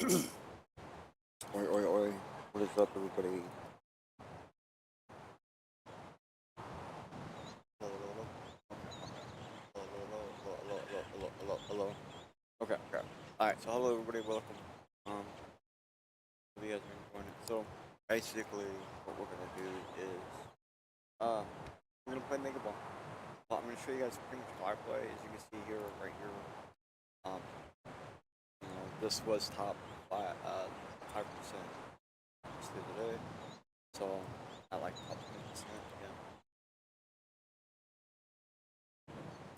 Oi, oi, oi. What is up, everybody? Hello. Okay. Alright, so hello, everybody. Welcome. Hope you guys are enjoying it. So, basically, what we're gonna do is, we're gonna play Megabonk. I'm gonna show you guys pretty much how I play. As you can see here, right here, this was top 5% just the other day. So, I like top 20% again.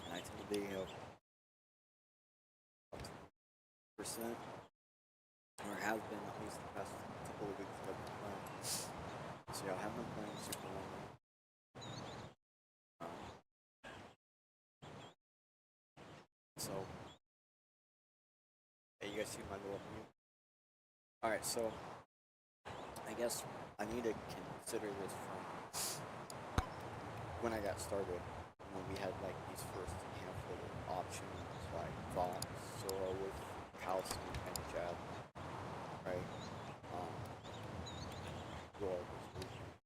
And I tend to be, percent, or have been at least the past couple of weeks that I've been playing. So yeah, I have been playing super long. So yeah, you guys see my little mute? Alright, so I guess I need to consider this from when I got started. When we had like these first handful of options like Fox, Sora with calcium and jab, right?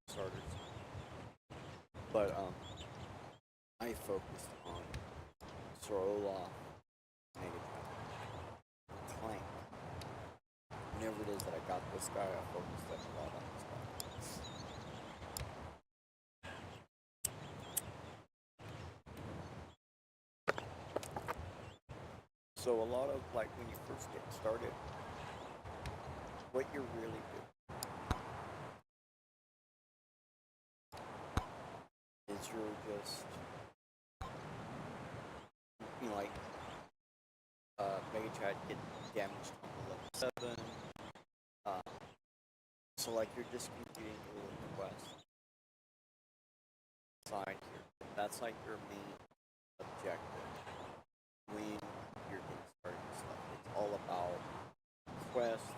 Starters. But I focused on soloPAW, Megabonk, Clank. Whenever it is that I got this guy, I focused a lot on this guy. So a lot of like when you first get started, what you're really doing is you're just, you know, like Megachad get damaged on level 7. So like you're just completing your little quest side here. That's like your main objective when you're getting started and stuff. It's all about quests.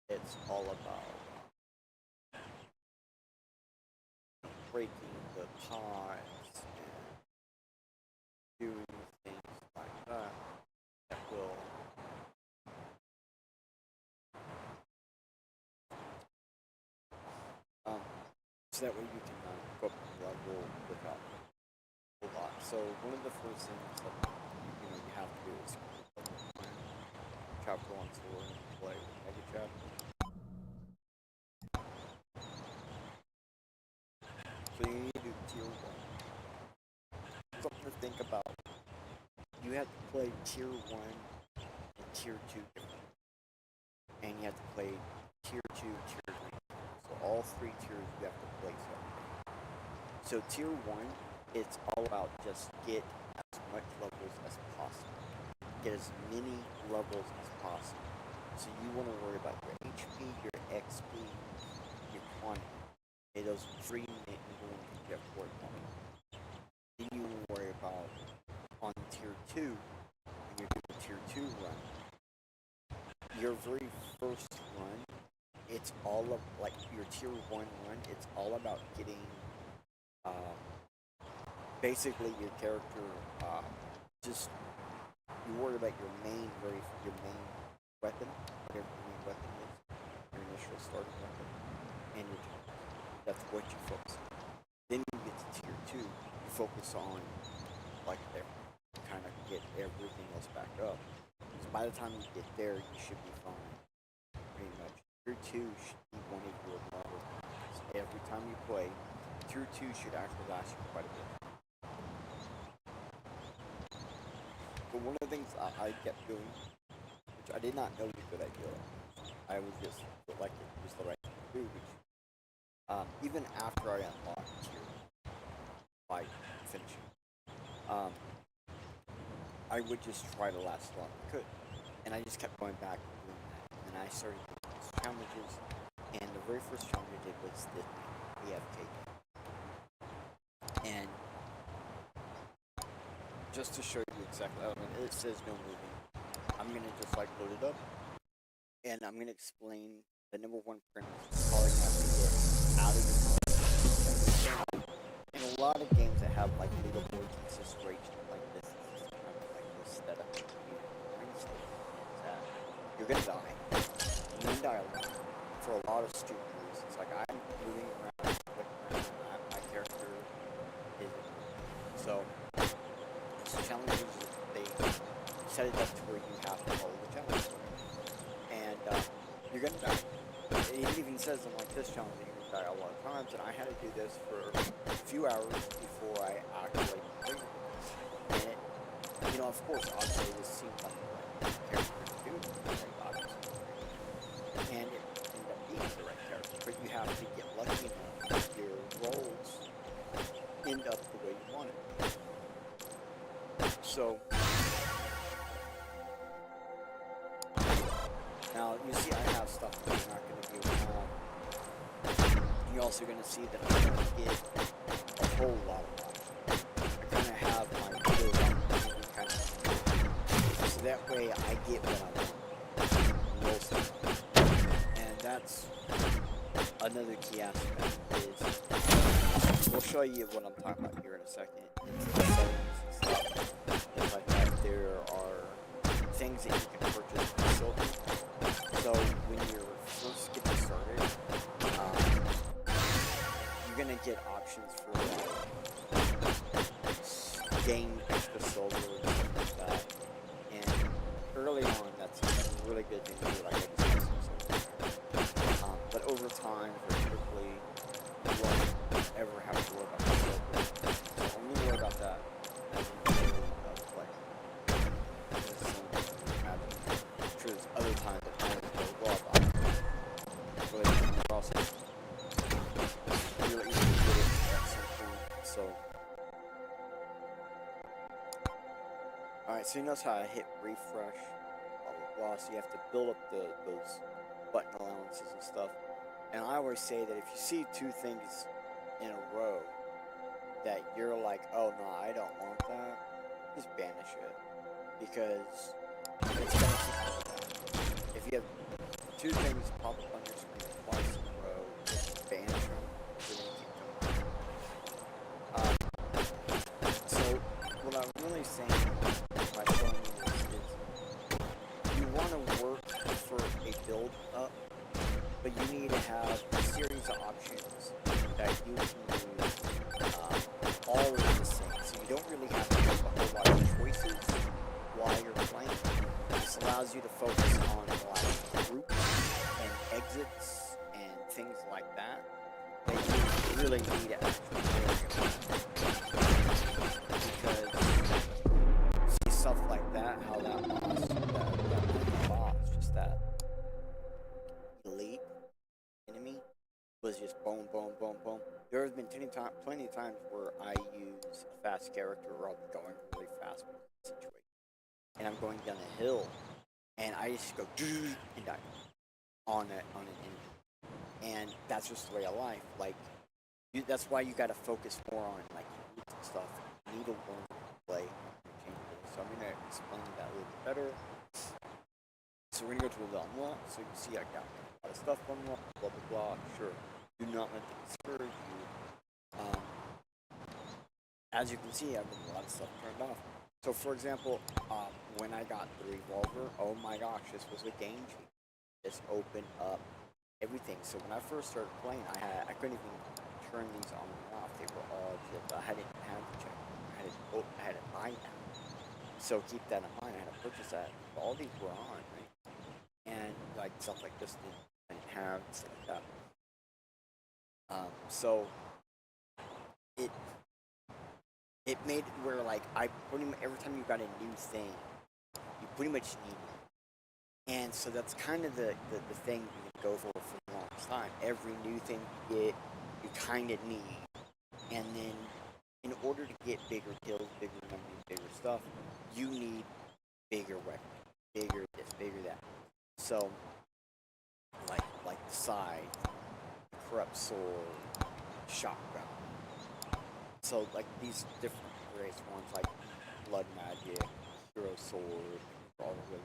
It's all about breaking the pods and doing things like that that will so that way you can go up the level without a lot. So one of the first things that you have to do is chapter 1 to play with Megachad. So you need to do tier 1. Something to think about. You have to play tier 1 and tier 2 different. And you have to play tier 2, tier 3. So all 3 tiers you have to play separately. So tier 1, it's all about just get as much levels as possible. Get as many levels as possible. So you want to worry about your HP, your XP, your quantity. Okay, those 3 main ones you have to worry about. Then you want to worry about on tier 2, when you're doing tier 2 run, your very first run, it's all of like your tier 1 run, it's all about getting basically your character just you worry about your main weapon, whatever your main weapon is, your initial starting weapon, and your target. That's what you focus on. Then you get to tier 2, you focus on like there, kind of get everything else back up. Because by the time you get there, you should be fine. Pretty much. Tier 2 should be one of your longer runs. Every time you play, tier 2 should actually last you quite a bit. But one of the things I kept doing, which I did not know was a good idea, I was just like it was the right thing to do, which even after I unlocked tier by finishing, I would just try to last as long as I could. And I just kept going back and doing that. And I started doing these challenges, and the very first challenge I did was the AFK. And just to show you exactly, it says no moving. I'm gonna just like load it up, and I'm gonna explain the number 1 premise. Probably have to get out of your mind. In a lot of games that have like leaderboards and situations like this, it's kind of like this setup. You're gonna die. for a lot of stupid reasons. Like I'm moving around, clicking around, my character is so challenges. They set it up to where you have to follow the challenge, and you're gonna die. It even says in like this challenge that you're gonna die a lot of times, and I had to do this for a few hours before I actually completed it. And it, you know, of course, obviously this seemed like the right character to do, right, obviously, and it ended up being the right character. But you have to get lucky enough that your roles end up the way you want it. So now you see I have stuff that you're not going to be able to. You're also going to see that I'm going to get a whole lot of options. I kind of have my videos on kind of, so that way I get what I want most of the time. And that's another key aspect is, we'll show you what I'm talking about here in a second. It's the settings and stuff. Things like that. There are things that you can purchase facilities. So when you're first getting started, you're gonna get options for gain extra silver and stuff like that. And early on, that's a really good thing to do. Like I just silver. But over time, very quickly, you won't ever have to worry about the silver. So only worry about that as you play. I'm sure there's other times that I would go well about it. But also really easy to get it at some point. So alright, so you notice how I hit refresh, blah blah blah, so you have to build up those button allowances and stuff. And I always say that if you see two things in a row that you're like, oh no, I don't want that, just banish it. Because it's gonna keep. If you have two things pop up on your screen twice in a row, just banish them. They're gonna keep coming. So what I'm really saying by showing you this is you want to work for a build up, but you need to have a series of options that you can use all of the same. So you don't really have to make a whole lot of choices while you're playing. This allows you to focus on like groups and exits and things like that you really need to actually because see stuff like that, how that boss, just that elite enemy was just boom, boom, boom, boom. There has been plenty of times where I use a fast character or I'll be going really fast with the situation. And I'm going down a hill, and I just go and die on an enemy, and that's just the way of life. Like, that's why you got to focus more on like stuff. You need to learn to play. So I'm gonna explain that a little bit better. So we're gonna go to the unlock. So you can see I got a lot of stuff unlocked. Blah blah blah. Sure. Do not let them discourage you. As you can see, I've got a lot of stuff turned off. So for example, when I got the revolver, oh my gosh, this was a game changer. This opened up everything. So when I first started playing, I couldn't even turn these on and off. They were all just, I didn't have to check. I had to buy them. So keep that in mind. I had to purchase that. But all these were on, right? And like stuff like this didn't have stuff like that. So it made it where like every time you got a new thing, you pretty much need it. And so that's kind of the thing you go for the longest time. Every new thing you get, you kind of need. And then in order to get bigger kills, bigger numbers, bigger stuff, you need bigger weapons, bigger this, bigger that. So like the scythe, corrupt sword, shotgun. So like these different race ones like blood magic, hero sword, all the really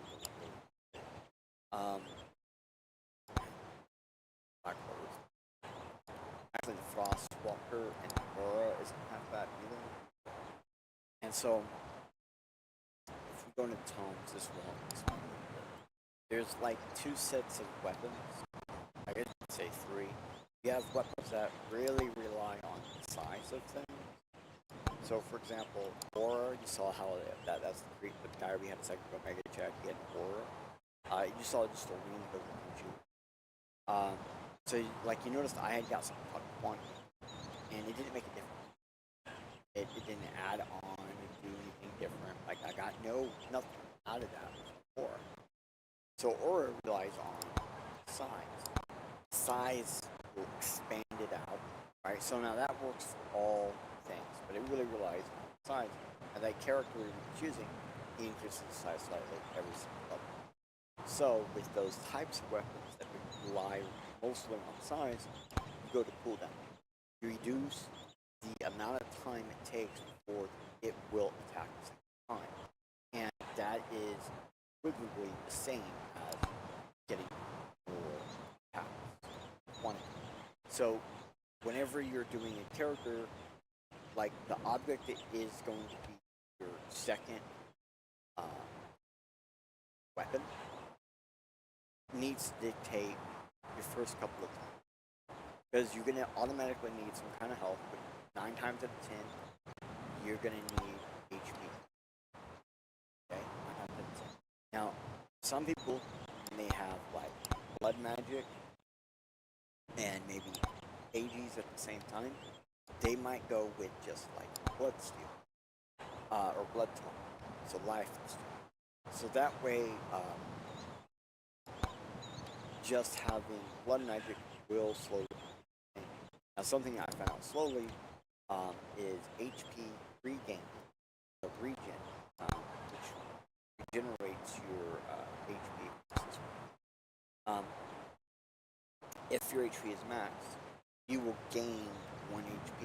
Black Rose. Actually the Frost Walker and Aurora isn't half bad either. And so if we go into tomes, this one. There's like two sets of weapons. I I guess you could say three. You have weapons that really rely on the size of things. So, for example, Aura, you saw how that's the guy we had a second ago, Megabonk, he had an Aura. You saw just a ring of the so, like, you noticed I had got something called quantity, and it didn't make a difference. It didn't add on and do anything different. Like, I got nothing out of that before. So, Aura relies on size. Size will expand it out, right? So now that works for all things, but it really relies on size. And that character you're choosing, he increases the size slightly every single level. So with those types of weapons that rely mostly on size, you go to cooldown. You reduce the amount of time it takes before it will attack the second time. And that is equivalently the same as getting more attacks. Quantity. So whenever you're doing a character, like the object that is going to be your second weapon needs to dictate your first couple of times. Because you're going to automatically need some kind of health, but 9 times out of 10, you're going to need HP. Okay? 9 times out of 10. Now, some people may have like blood magic and maybe AGs at the same time. They might go with just like blood steal or blood tone, so life steal. So that way, just having blood magic will slow down. Now, something I found out slowly is HP regain, the regen, which regenerates your HP. If your HP is maxed, you will gain 1 HP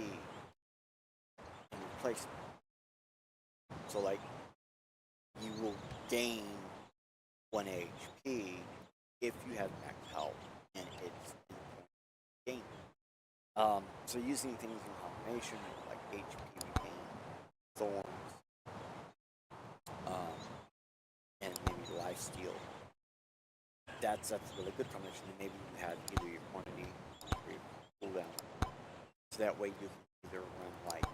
in replacement. So, like, you will gain 1 HP if you have max health and it's gain. So using things in combination like HP regain, thorns, and maybe lifesteal. That's a really good combination. And maybe you have either your quantity or your cooldown. So that way you can either run like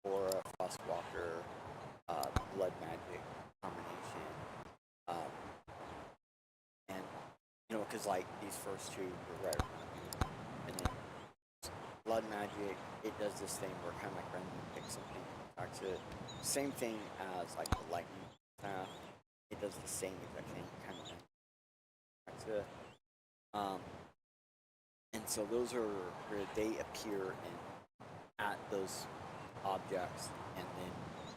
Aura, Frostwalker, blood magic combination, and you know, because like these first two are right around you, and then blood magic, it does this thing where kind of like randomly picks something back to it. Same thing as like the lightning staff, it does the same exact thing, kind of back to it. And so those are where they appear at those objects and then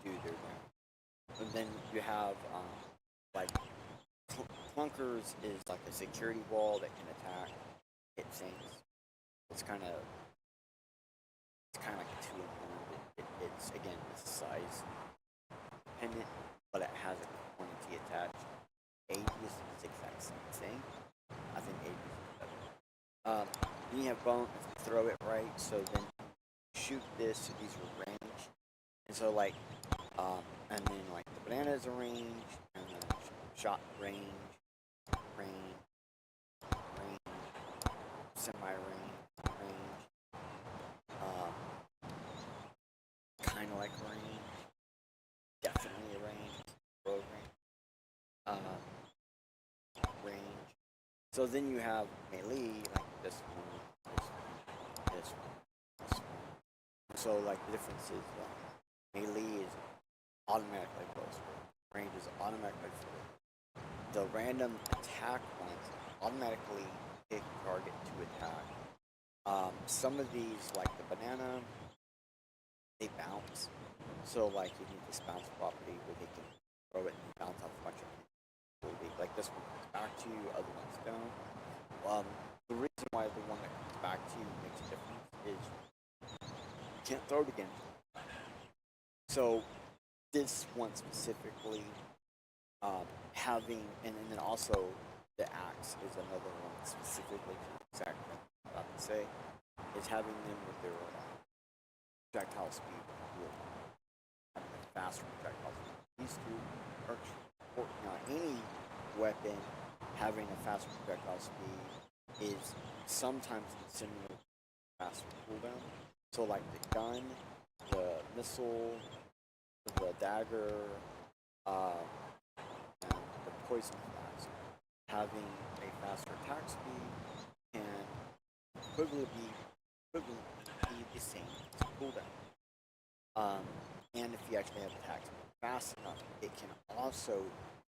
do their damage. And then you have like clunkers is like a security wall that can attack, hit things. It's kind of like a 2-in-1. It's again, it's size dependent, but it has a quantity attached. Aegis is the exact same thing. I think Aegis is better. Then you have bone, if you throw it right, so then shoot this, so these are ranged. And so like, and then like the bananas are ranged, and then shot range, semi-range, kind of like range, definitely a range, range. So then you have melee, like this one, this one, this one, this one. So like the difference is melee is automatically close, range is automatically full. The random attack ones automatically pick target to attack. Some of these, like the banana, they bounce. So like you need this bounce property where they can throw it and bounce off a bunch of people. Like this one comes back to you, other ones don't. The reason why the one that comes back to you makes a difference is you can't throw it again. So this one specifically, having, and then also the axe is another one specifically to the exact thing I'm about to say, is having them with their projectile speed, having a faster projectile speed. These two are important. Now, any weapon having a faster projectile speed is sometimes similar faster cooldown. So like the gun, the missile, the dagger, and the poison flask, having a faster attack speed can equivalently be the same as cooldown. And if you actually have attack speed fast enough, it can also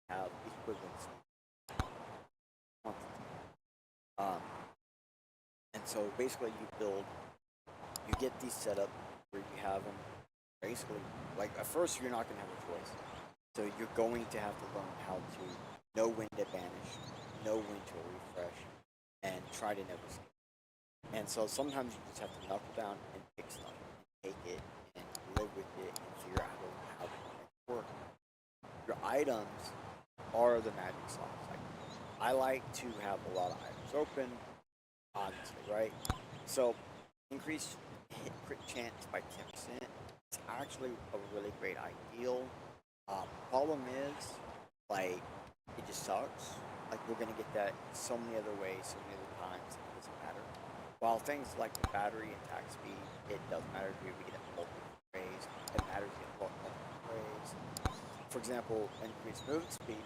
have equivalency quantity. And so basically you get these set up where you have them basically, like at first you're not going to have a choice. So you're going to have to learn how to know when to banish, know when to refresh, and try to never skip. And so sometimes you just have to knuckle down and pick stuff, and take it, and live with it, and figure out how to make it work. Your items are the magic sauce. Like, I like to have a lot of items open, honestly, right? So increase hit crit chance by 10%. It's actually a really great ideal. Problem is, like, it just sucks. Like, we're gonna get that so many other ways, so many other times, it doesn't matter. While things like the battery and attack speed, it does matter to we get multiple ways. It matters to get multiple ways. For example, increased movement speed.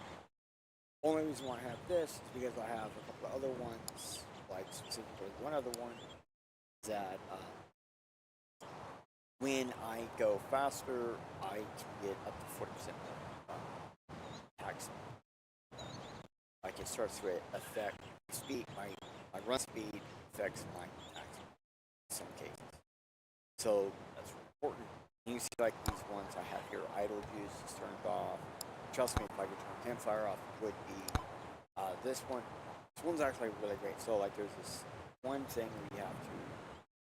Only reason why I have this is because I have a couple of other ones, like specifically one other one, that when I go faster, I can get up to 40% more attack speed. Like it starts to affect speed, my run speed affects my attack speed in some cases. So that's really important. You see like these ones I have here, idle juice is turned off. Trust me, if I could turn campfire off, it would be this one. This one's actually really great. So like there's this one thing where you have to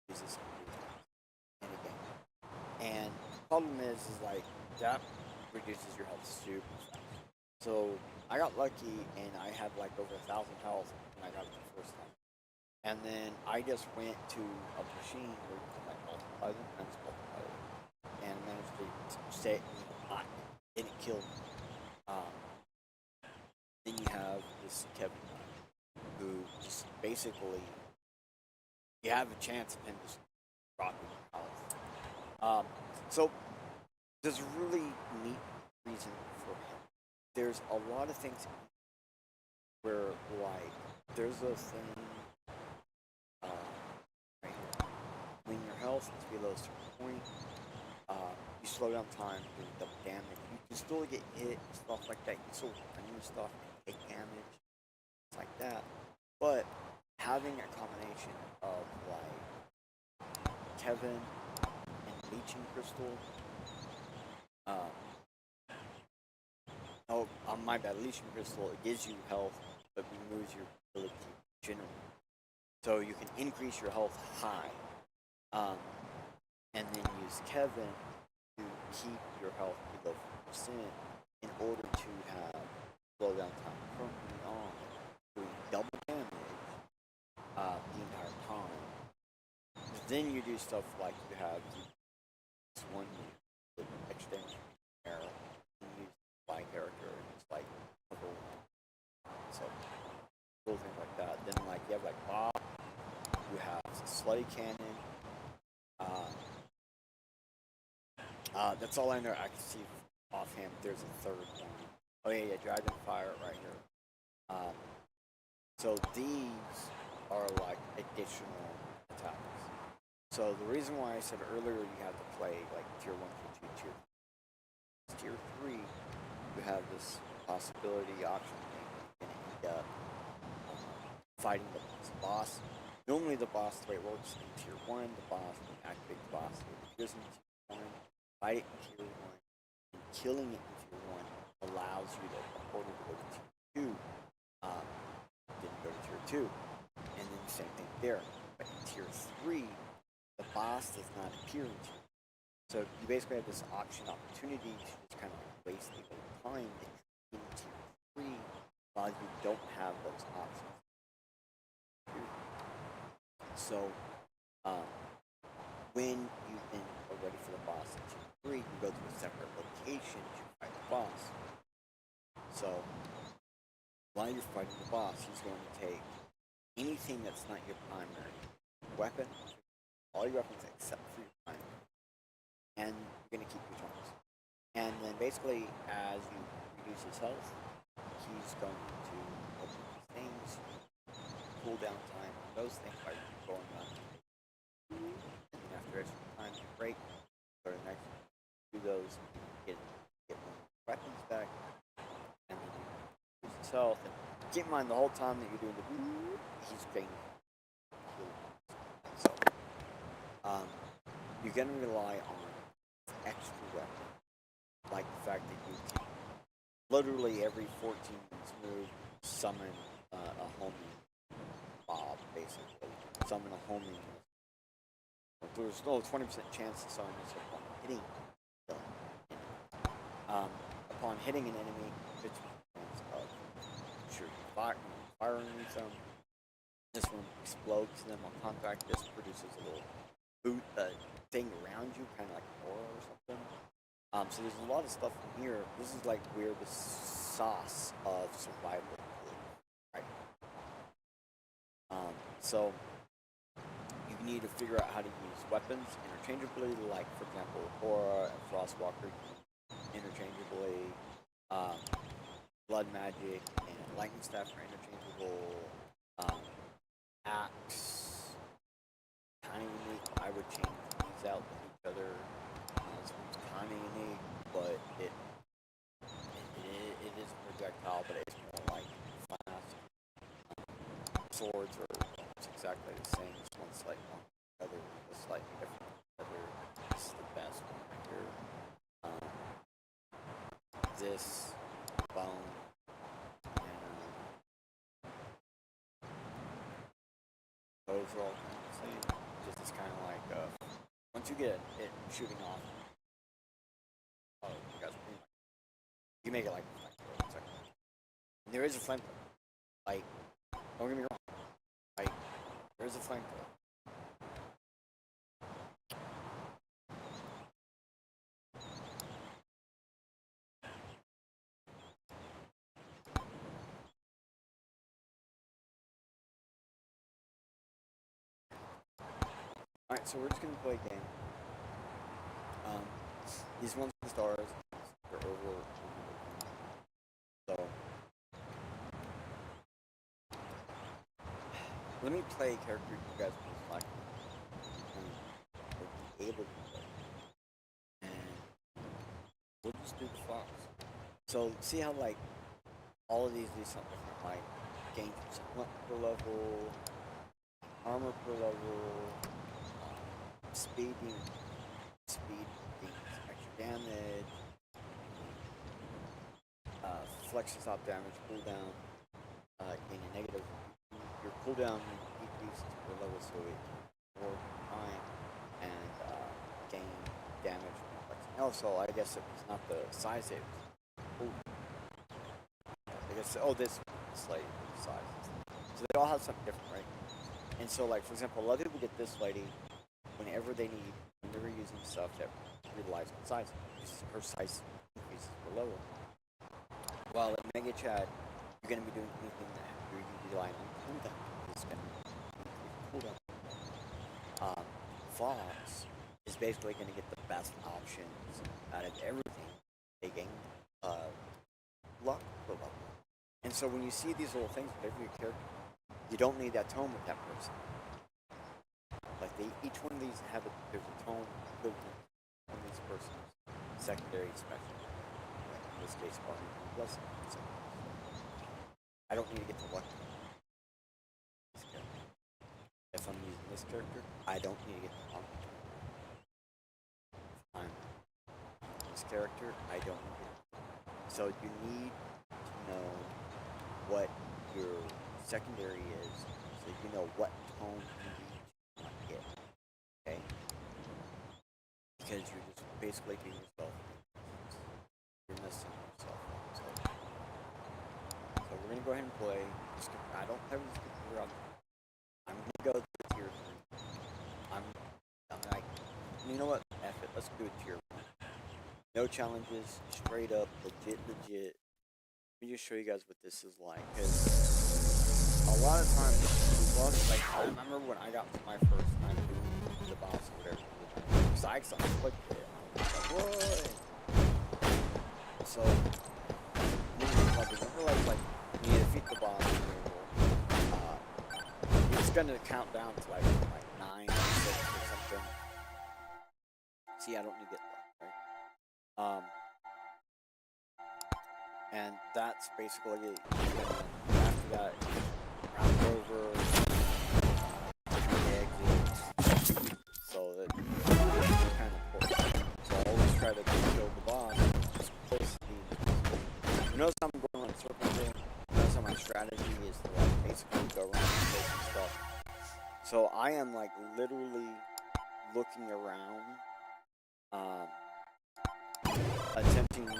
use this in a game. And the problem is like that reduces your health super fast. So I got lucky and I had like over 1,000 health when I got it the first time. And then I just went to a machine where you can like multiply them and just multiply them. And managed to stay, hot. Didn't kill me. Then you have this Kevin guy who just basically you have a chance of him just dropping your health. So there's a really neat reason for him. There's a lot of things where like there's a thing right here. When your health is below a certain point, you slow down time, do double damage. You can still get hit, stuff like that. You can still run your stuff, take damage, things like that. But having a combination of like Kevin and Leeching Crystal. My bad. Leeching Crystal, it gives you health, but removes your ability generally. So you can increase your health high, and then use Kevin to keep your health below 50% in order to have slowdown time permanently on, doing double damage the entire time. Then you do stuff like you have this one with extra damage arrow, and use my character, and it's like level 1. So cool things like that. Then like you have like Bob, you have the slutty cannon. That's all I know. I can see offhand. There's a third one. Oh yeah, Dragon Fire right here. So these are like additional attacks. So the reason why I said earlier you have to play like tier 1, tier 2, tier 3, you have this possibility option thing. You can end up fighting the boss. Normally the boss, the way it works in tier 1, the boss, when you activate the boss, it appears in tier 1, fight it in tier 1, and killing it in tier 1 allows you to afford to go to tier 2. Didn't go to tier 2. And then the same thing there. But in tier 3, the boss does not appear in tier 2. So you basically have this opportunity to just kind of waste the time that you're in tier 3 while you don't have those options. So, when you then are ready for the boss in tier 3, you go to a separate location to fight the boss. So, while you're fighting the boss, he's going to take anything that's not your primary weapon, all your weapons except for your primary, and you're gonna keep your tones. And then basically, as you reduce his health, he's going to open these things, cooldown time, those things by going on. And then after extra time, you break, go to the next, do those, get more weapons back, and then you lose his health. And keep in mind, the whole time that you're doing the he's gaining heal. So, you're gonna rely on extra weapons, like the fact that you can literally every 14 minutes move summon a homing mob, basically. Summon a homing. There's no 20% chance to summon this upon hitting the enemy. Upon hitting an enemy, 50% chance of firing them. This one explodes, and then on contact, this produces a little thing around you, kind of like an aura or something. So there's a lot of stuff in here. This is like where the sauce of survival is, right? So you need to figure out how to use weapons interchangeably, like for example, Aura and Frostwalker interchangeably. Blood Magic and Lightning Staff are interchangeable. Axe, kind of unique. I would change these out with each other. This one's kind of unique, but it is a projectile, but it's more like fast. Swords are almost exactly the same. This one's slightly one, the other is slightly different. The other is the best one right here. This bone. Those are all kind of the same. Just it's kind of like once you get it shooting off, you guys pretty much you make it like a flamethrower. And there is a flamethrower. Like, don't get me wrong. Like, there is a flamethrower. Alright, so we're just gonna play a game. These ones are stars, they're over. So let me play a character you guys most likely will be able to play. And we'll just do the fox. So see how like all of these do something different, like gain percent per level, armor per level, speed gains extra damage, flex stop damage, cooldown, gain a negative. Your cooldown decreases per level, so it more time and gain damage from flexing. Also, I guess it was not the size it was. I guess this lady size. So they all have something different, right? And so, like for example, a lot of people get this lady whenever they need, when they're using stuff that relies on size. Her size increases per level. While at Mega Chat, you're going to be doing anything that you're relying on cooldown. It's going to increase cooldown. Fox is basically going to get the best options out of everything. They gain luck per level. And so when you see these little things with every character, you don't need that tone with that person. Like each one of these there's a tone equivalent on these persons. Secondary, special. Like in this case, Army Blessing. I don't need to get the luck. If I'm using this character, I don't need to get the Army. If I'm this character, I don't need it. So you need to know what your secondary is, so you know what tone you need to not get. Okay? Because you're just basically being yourself. You're messing yourself up. So we're gonna go ahead and play. I don't have this computer up. I'm gonna go to tier 3. I'm like, you know what? F it. Let's do a tier 1. No challenges, straight up, legit. Let me just show you guys what this is like. Because a lot of times Plus, like, I remember when I got my first time doing the boss or whatever, because I saw clicked it. I was like, what? So, like, when you defeat the boss, it's gonna count down to like 9 or 6 or something. See, I don't need to get luck, right? And that's basically it. After that, round over, exit, so that it's kind of important. So I always try to kill the boss as close to being possible. You notice I'm going around circles here. Notice how my strategy is to like basically go around and kill some stuff. So I am like literally looking around, attempting to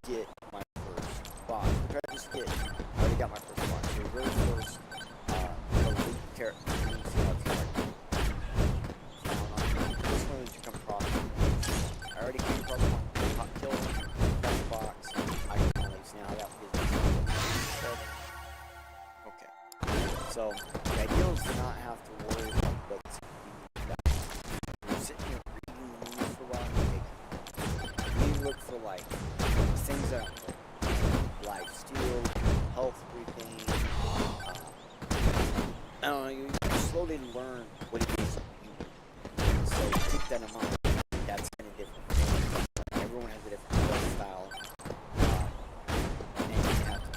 get my first boss. I just get, I already got my first boss. So the very first elite character, you can see how it's like this one that you come across. I already came across one, hot kill, got the box. I can only see now I got to get instead. Okay. So the idea is to not have to worry about what's you're sitting here reading the news for a while. You look for like things that are life steal, health briefing. I don't know, you slowly learn what it is you need. So keep that in mind. That's kind of different. Everyone has a different play style. And you have to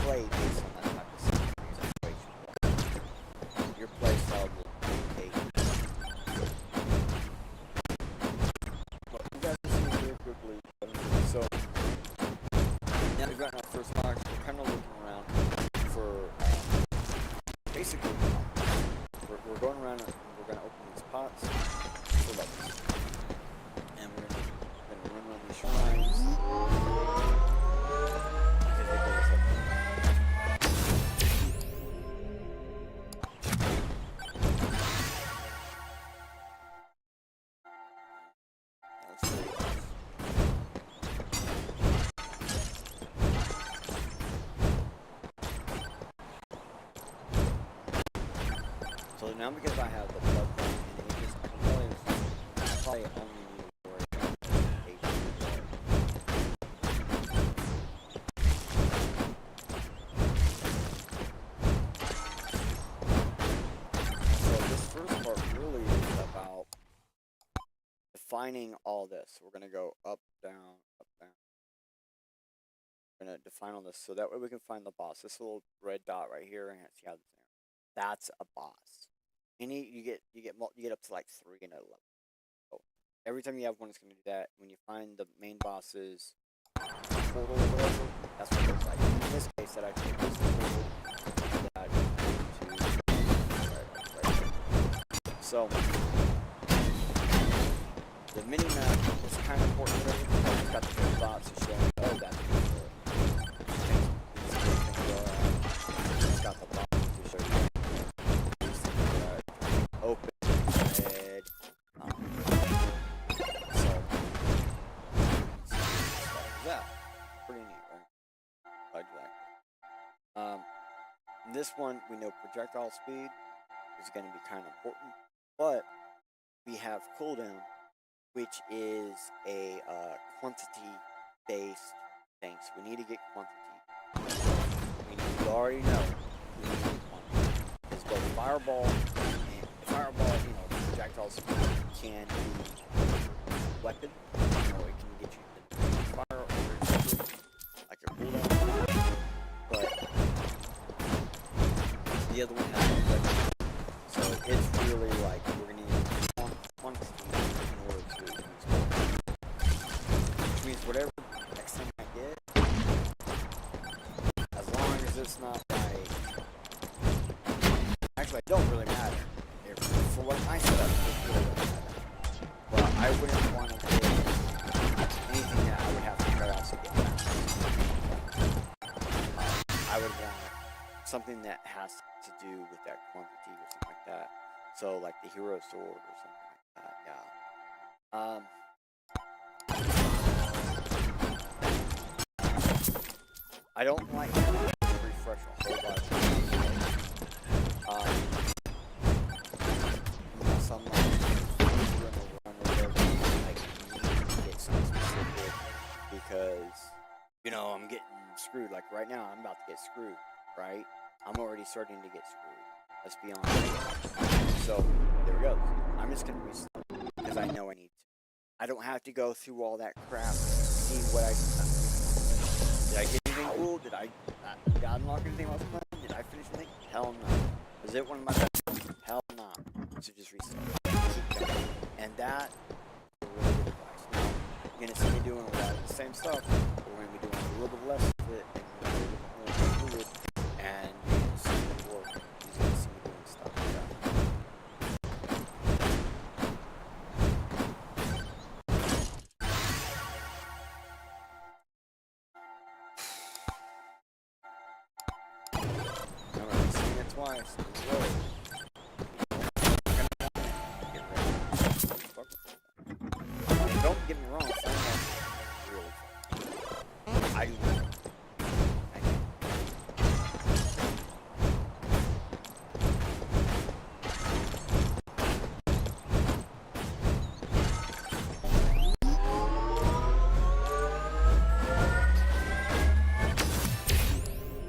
play based on that type of situation. Your play style will dictate. But you guys see very quickly. So now we've gotten our first box. We're kind of looking around for basically we're going around and we're going to open these pots for levels. And we're going to run around these shrines. Okay, they go this up. So now because I have the blood and it just probably only need to worry about HP. So this first part really is about defining all this. We're gonna go up, down, up, down. We're gonna define all this so that way we can find the boss. This little red dot right here, and see how this is. That's a boss. You get up to like 3 in a level. So every time you have one, it's gonna do that. When you find the main boss's portal or whatever, that's what it looks like. In this case, that I take this portal that I so the mini map is kind of important. It's got the little dots to show you, oh, that's it's got the box to show you. Open, red, so that pretty neat, right? I like it. This one we know projectile speed is going to be kind of important, but we have cooldown, which is a quantity-based thing. So we need to get quantity. You already know we need quantity. It's both fireball. Fireball, you know, projectiles can be a weapon, it can get you to fire or like your cooldown, but the other one has a weapon. So it's really like we're gonna need quantity in order to use it. Which means whatever next thing I get, as long as it's not like, actually it don't really matter. For what I set up, it really doesn't matter. But I wouldn't want to get anything that I would have to try out to get back. I would want something that has to do with that quantity or something like that. So like the hero sword or something like that, yeah. I don't like to refresh a whole lot of things. Unless I'm like doing a run or whatever, like need to get something specific because I'm getting screwed. Like right now, I'm about to get screwed. Right? I'm already starting to get screwed. Let's be honest. So there we go. I'm just gonna restart because I know I need to. I don't have to go through all that crap. See what did I get anything cool? Did I unlock anything I was playing? Did I finish anything? Hell no. Was it one of my best? Hell no. So just restart. Keep going. And that is really good advice. Now, you're gonna see me doing a lot of the same stuff, but we're gonna be doing a little bit less of it and a little bit more fluid. And you're gonna see me work. You're gonna see me doing stuff like that. Alright, seen it twice. Whoa. Don't get me wrong, some are really fun. I do not. I can't.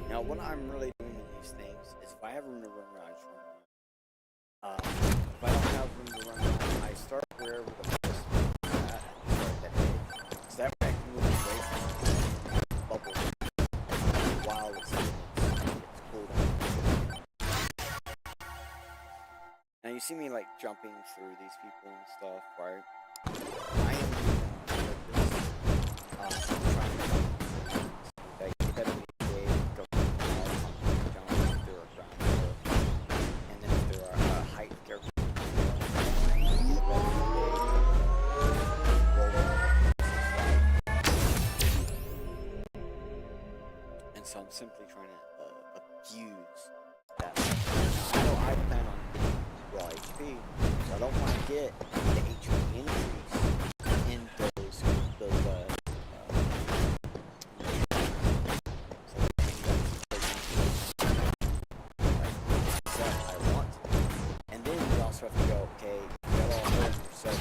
Now, what I'm really doing in these things is if I have room to run around, I just run around. If I don't have room to run around, I start wherever the first at and start that edge. So that way I can move away from the bubble while it's cool down. Now you see me like jumping through these people and stuff, right? I am doing like this. Trying to like get better go jump if there are ground and then if there are height characters. And so I'm simply trying to abuse that. Now, I know I plan on raw HP, so I don't want to get the HP increase in those so I want to. And then you also have to go, okay, you got all of yourself.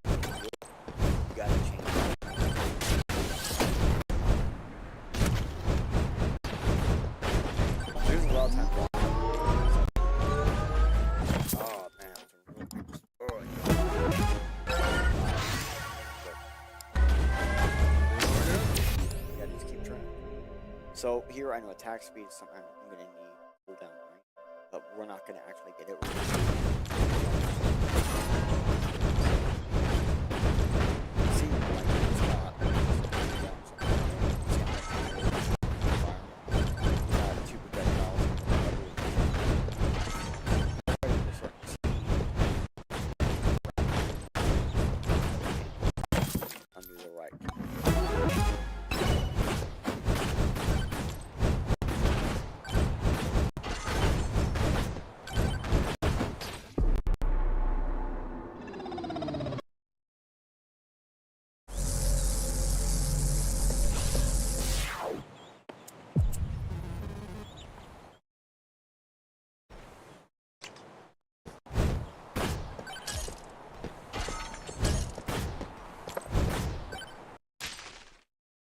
You gotta change that. There's a lot of times. Oh man, it's a real big story. You gotta just keep trying. So here I know attack speed is something I'm gonna need cooldown, right? But we're not gonna actually get it. See, like it's not. Under the right.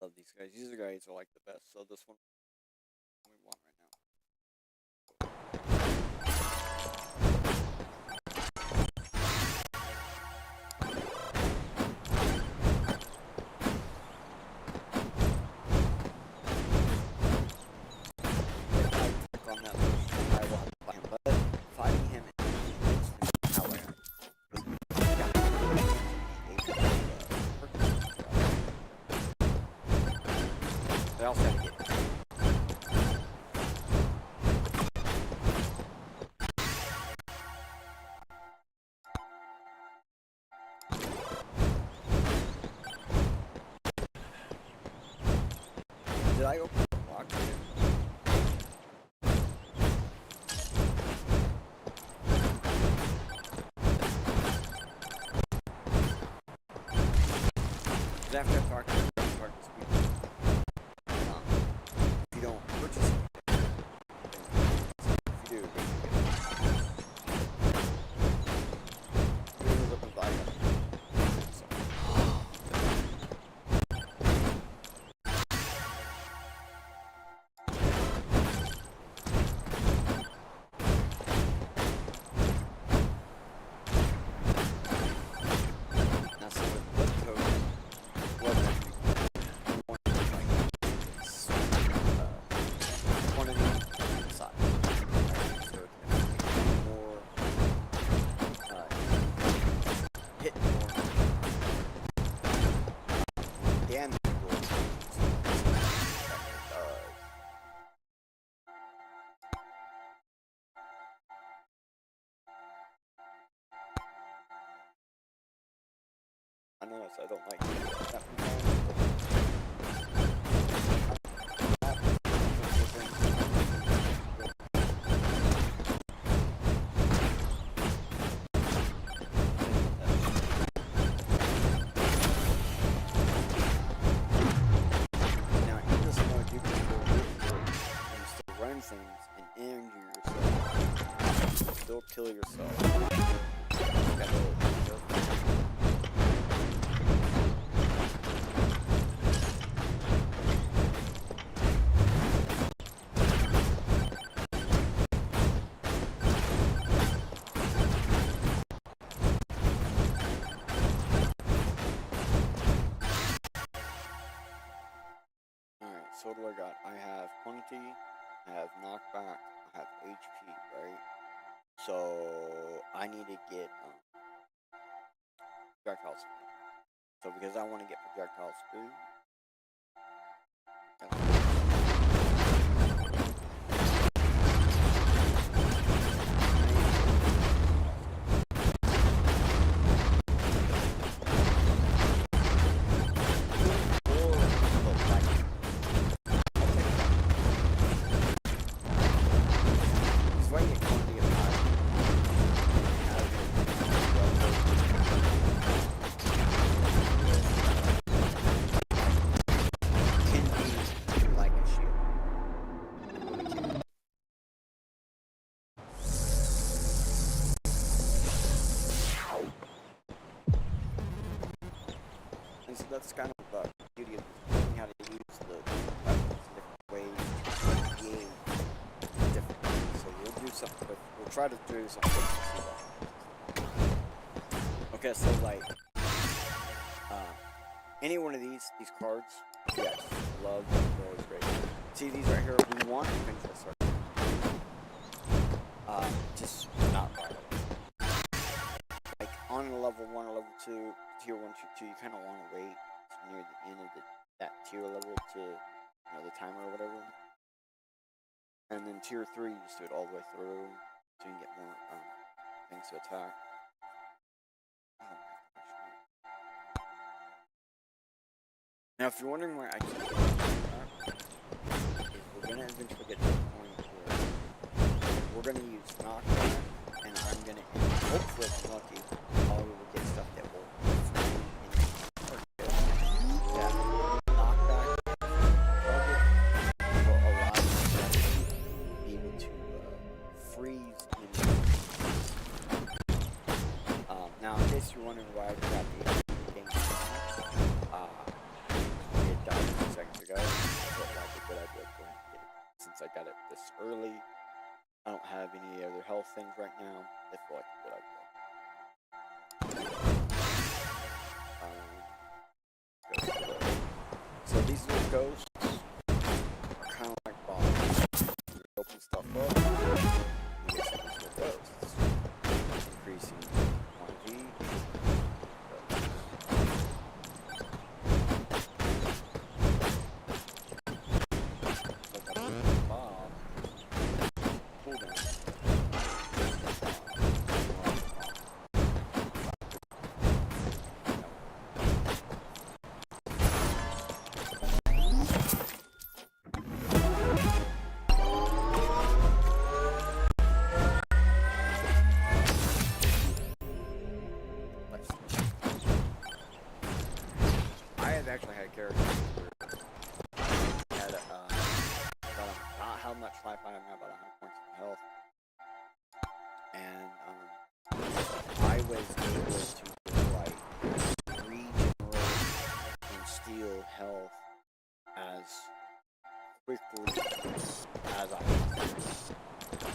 Love these guys. These guys are like the best. So this one we want right now. If I click on that person, I will have to fight him. But fighting him is how I am. They also have to get Did I open the block? Did I have to park this week? If you don't purchase it, if you do, I know, so I don't like that. Now, in this mode, you can still run things and injure yourself. Still kill yourself. Alright, so what do I got? I have quantity, I have knockback, I have HP, right? So I need to get projectile speed. So because I want to get projectile speed, and so that's kind of the beauty of learning how to use the weapons in different ways to gain different things. So we'll do something, but we'll try to do something. Okay, so like any one of these cards, yes, love them, they're always great. See these right here, we want to finish this right. Just not right away. Like on a level 1 or level 2, tier 1, tier 2, you kind of want to wait near the end of that tier level to, the timer or whatever. And then tier 3, you just do it all the way through so you can get more things to attack. Oh my gosh. Now, if you're wondering why I keep doing that, we're going to eventually get to the point where we're going to use knockback, and I'm going to, hopefully if I'm lucky, I will get stuff that will knockback target will allow you to be able to freeze enemies. Now, in case you're wondering why I got the game, it died a few seconds ago, so like a good idea to go ahead and get it. Since I got it this early, I don't have any other health things right now. It felt like a good idea. So these little ghosts are kind of like bombs. You open stuff up, you get some little ghosts. Increasing quantity. Actually had characters that had not how much life I have now, about 100 points of health, and I was able to like regenerate and steal health as quickly as I could.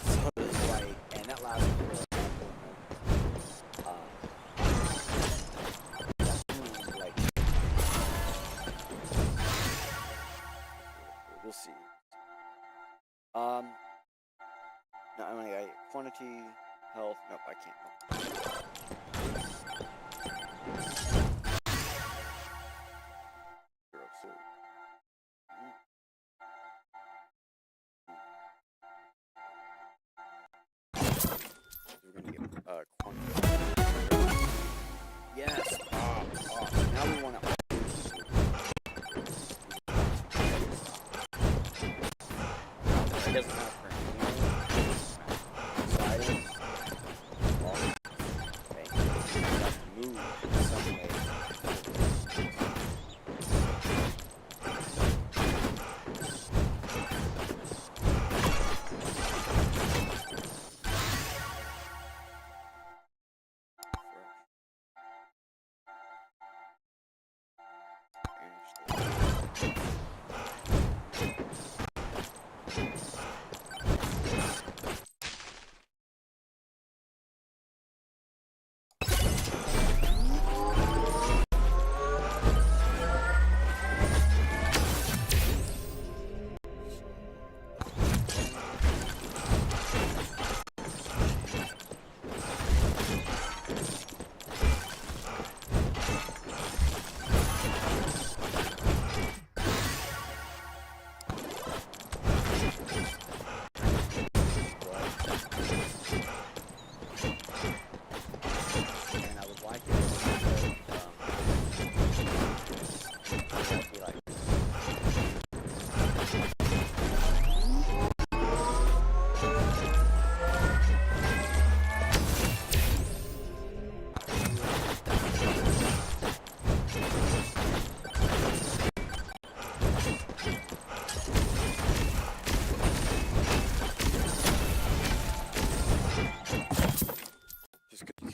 So it's like, and that lasted for we'll see. No, I mean, quantity, health. Nope, I can't. We're gonna get quantity. Yes. Awesome.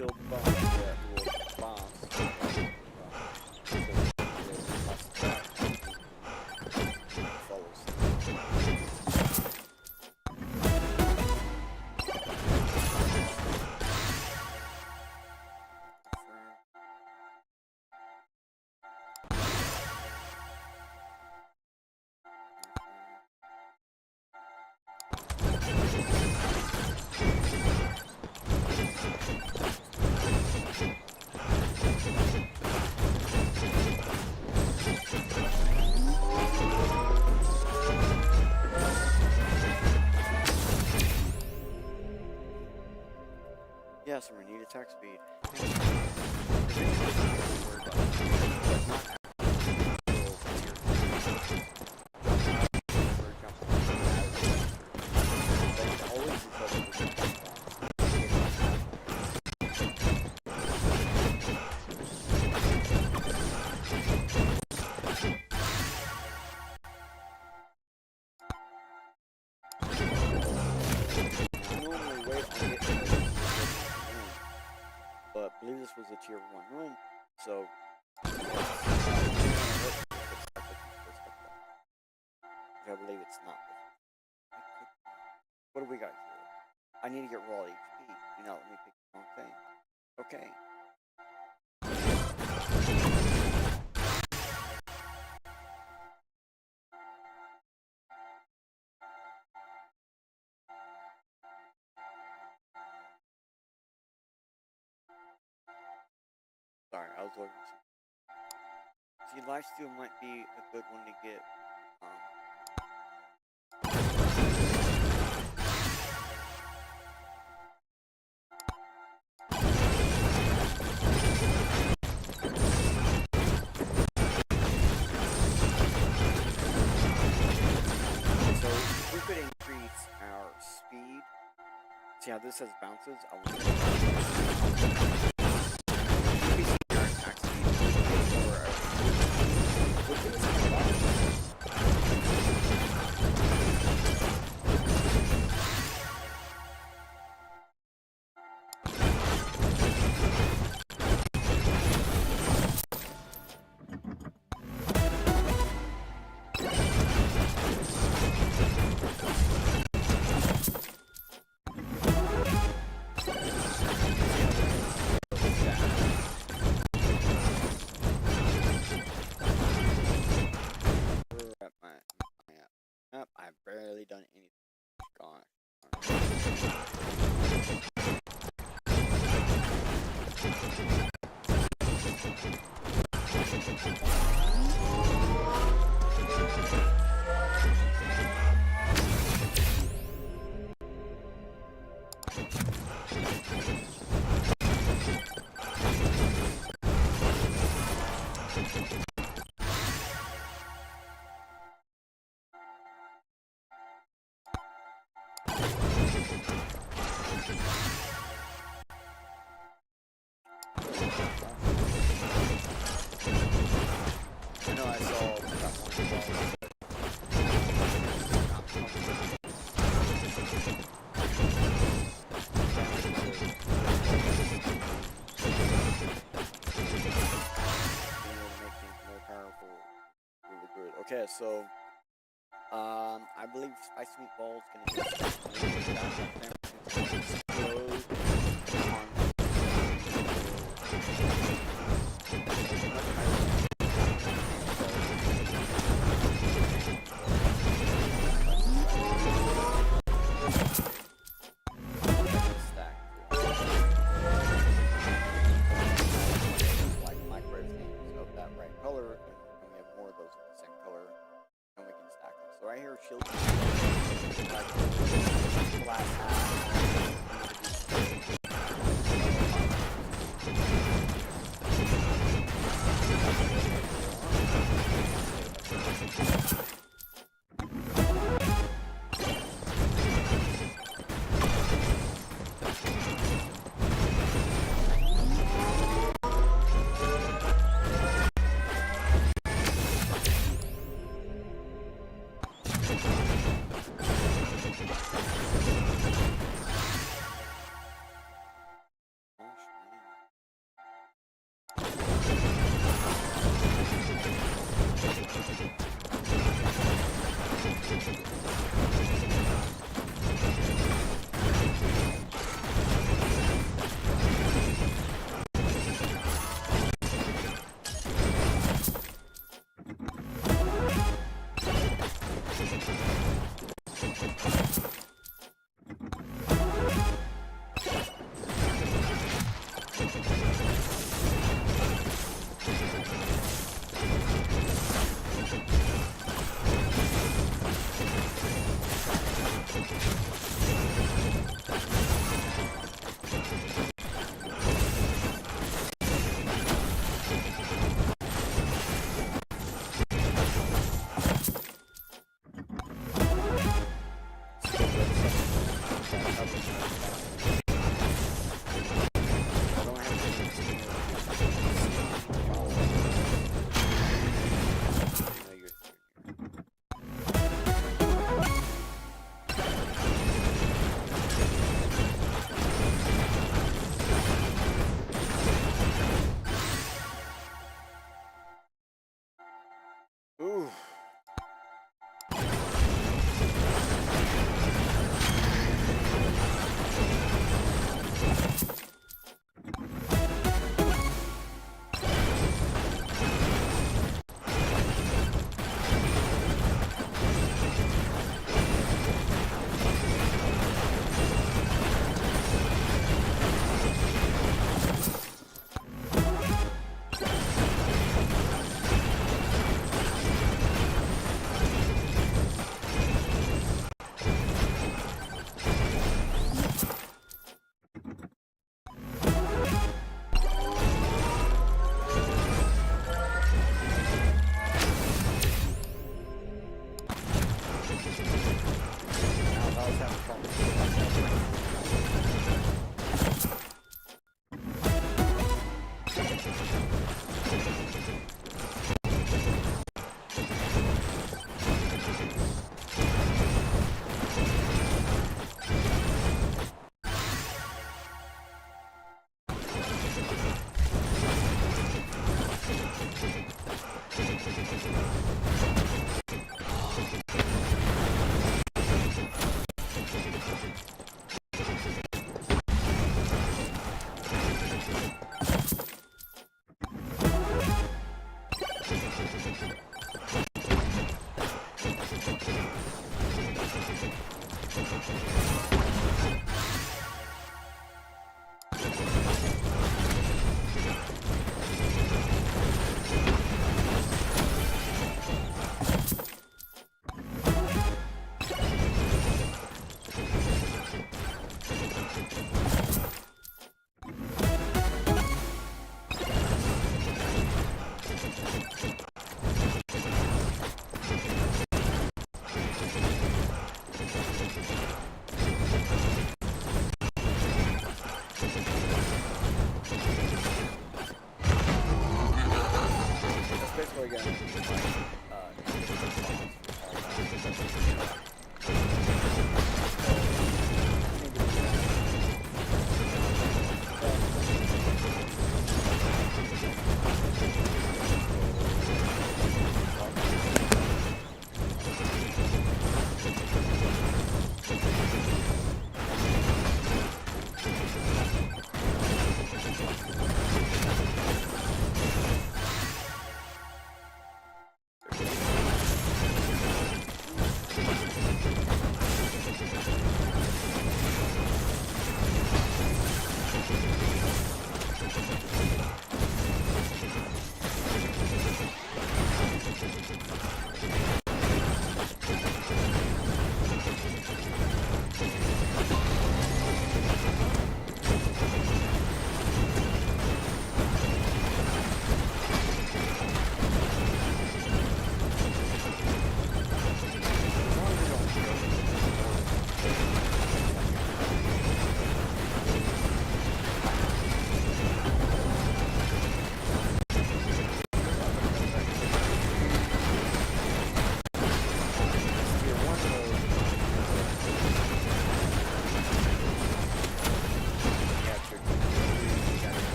killed the boss, the little boss. Yes, and we need attack speed. But I believe this was a tier 1 room, so I believe it's not. What do we got here? I need to get raw HP. You know, let me pick the wrong thing. Okay. Sorry, I was looking. See, lifesteal might be a good one to get. So if we could increase our speed. See how this has bounces? I want I've barely done anything. Gone. I know I saw that one. Really good. Okay, so I believe Spice Meatball is gonna explode. Shield. Flat That's basically gonna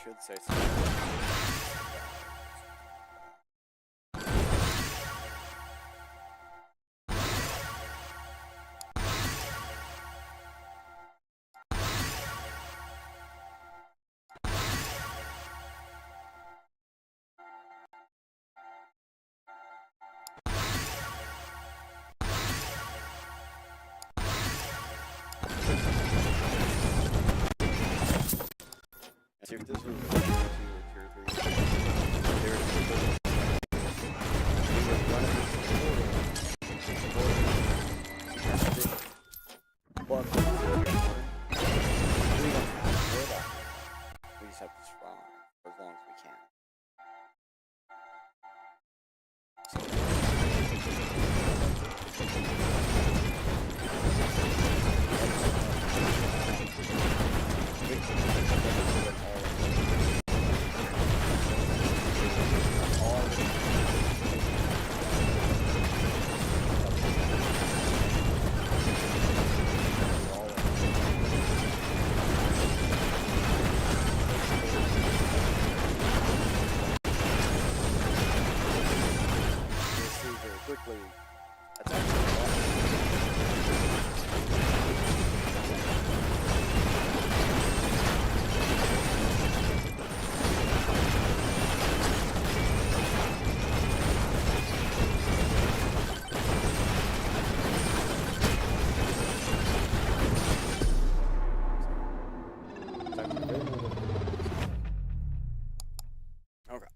should say something. See if this was 2 or 3. There's people. We were running this portal. But we don't have wood out. We just have to spawn as long as we can. Quickly. That's actually okay.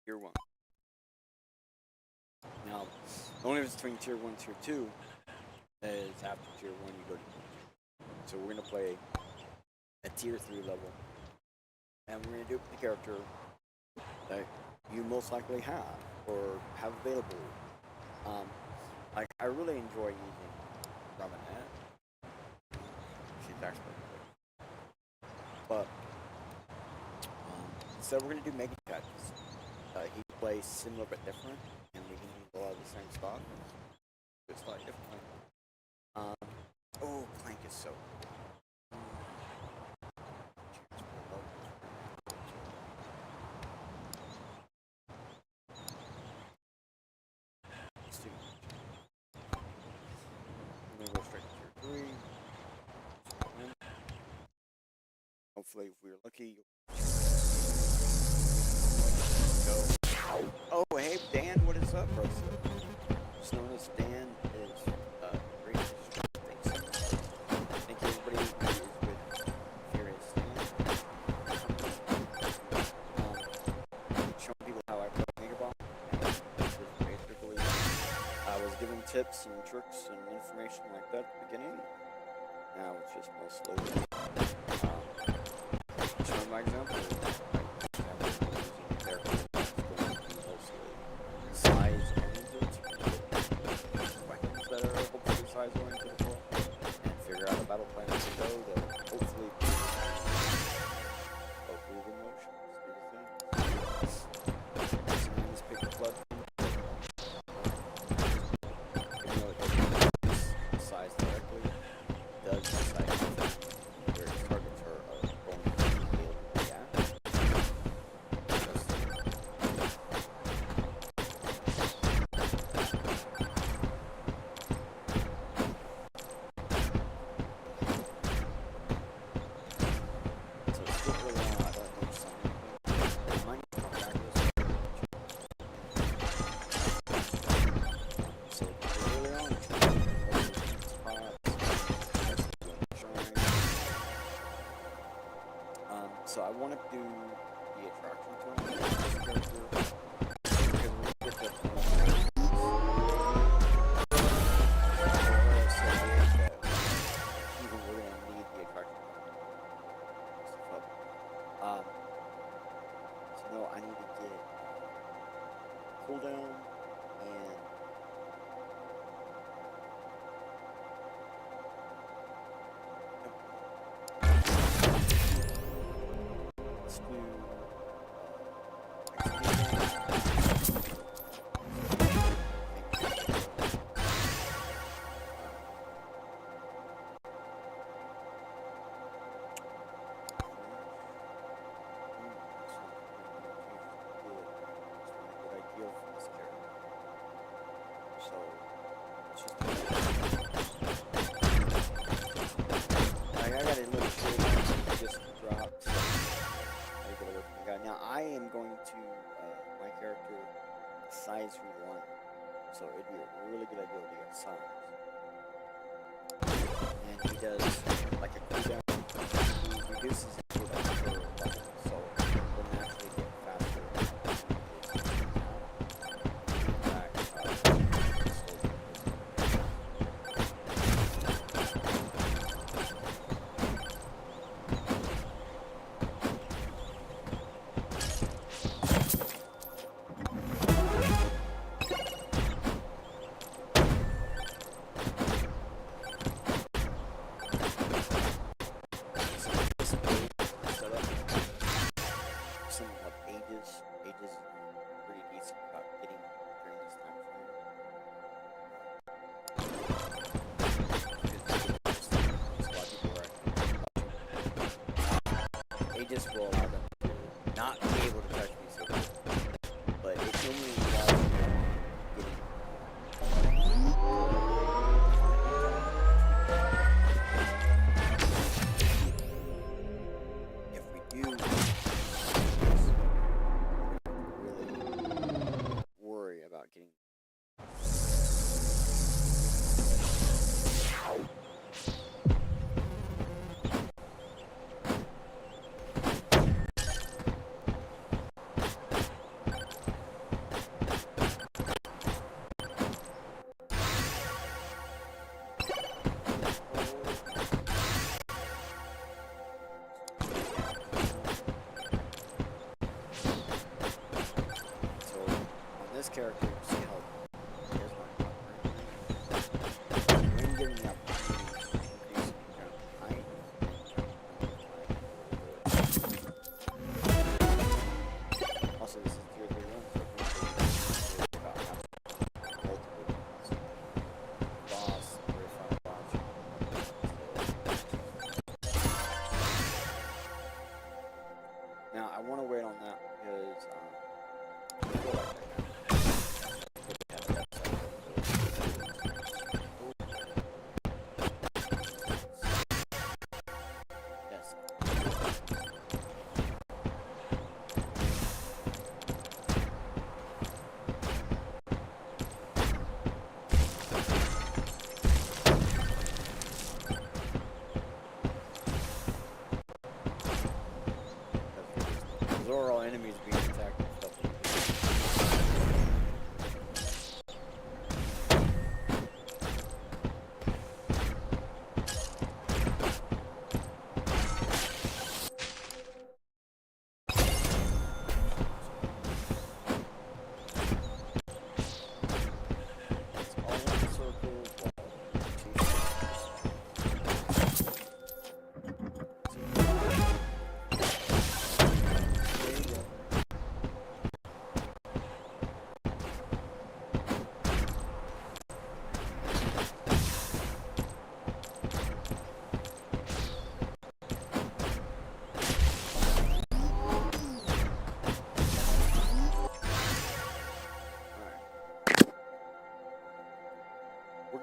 Tier 1. Now, the only difference between Tier 1 and Tier 2 is after Tier 1 you go to Tier 2. So we're going to play a Tier 3 level. And we're going to do it with the character that you most likely have or have available. Like, I really enjoy using Ramanette. She's actually good. But, so we're going to do Mega Catches. He plays similar but different, and we can use a lot of the same stuff. Just slightly differently. Oh, Plank is so cool. I'm gonna go straight to Tier 3. Hopefully, if we're lucky, go. Oh, hey Dan, what is up, bro? Just known as Dan is great. Thanks so much. Thank you, everybody who is with Furious Dan. Showing people how I play Megabonk, and just basically I was given tips and tricks and information like that at the beginning. Now it's just mostly showing my example. And figure out a battle plan as we go to hopefully the motions, do the things. Someone just pick the blood. Even though it doesn't size directly, it does decide where its targets are going to be able to be at. So I want to do the attraction to him because we get the even we're gonna need the attraction. So no, I need to get cooldown and let's do now I am going to my character size through the line, so it'd be a really good idea to get size. And he does like a cooldown. He reduces his cooldown for a button, so we'll naturally get faster. Ages is pretty decent about getting during this time frame. Ages will allow them to not be able to touch me so good, but it normally allows them getting if we do about getting so on this character, see how here's my when given the opportunity to increase jump height and also this is tier 3 run, so about multiple boss, very fun boss. Now I want to wait on that because I feel like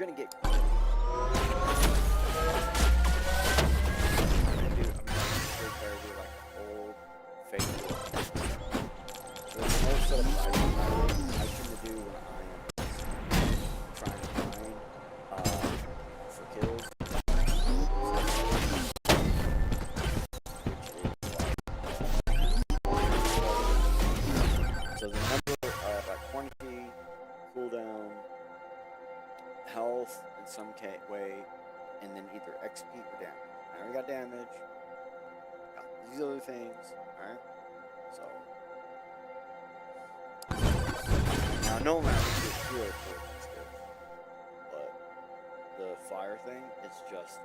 gonna get. Do like an old fake. So there's no sort of I tend to do when I am trying to mine for kills. So the number of like quantity, cooldown, health in some way, and then either XP or damage. I already got damage. Got these other things. Alright? So now no matter if you're for this, but the fire thing is just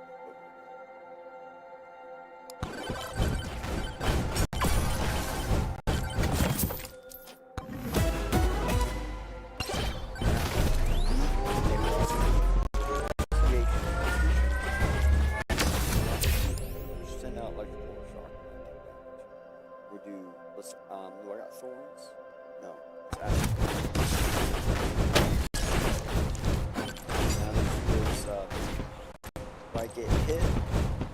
send out like a shock. We'll do let's do I got thorns? No. Now there's if I get hit,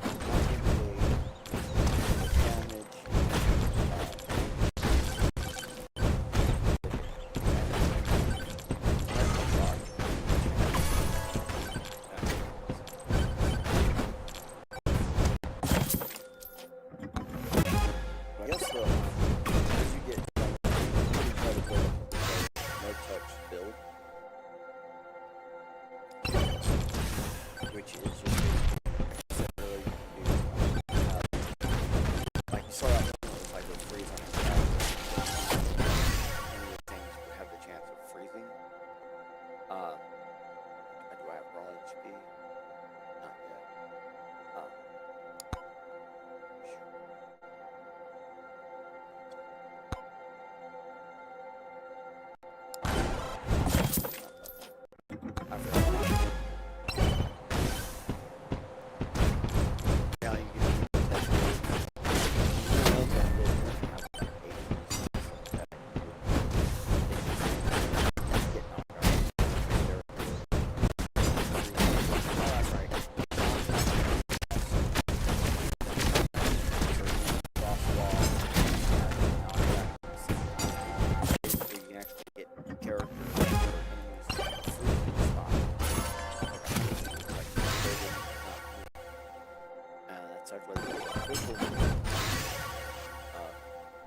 I can take damage. I guess as you get you try to build up a no-touch build, which is just really like you saw that if I go freeze on the ground, any of the things would have the chance of freezing. Do I have raw HP? Not yet.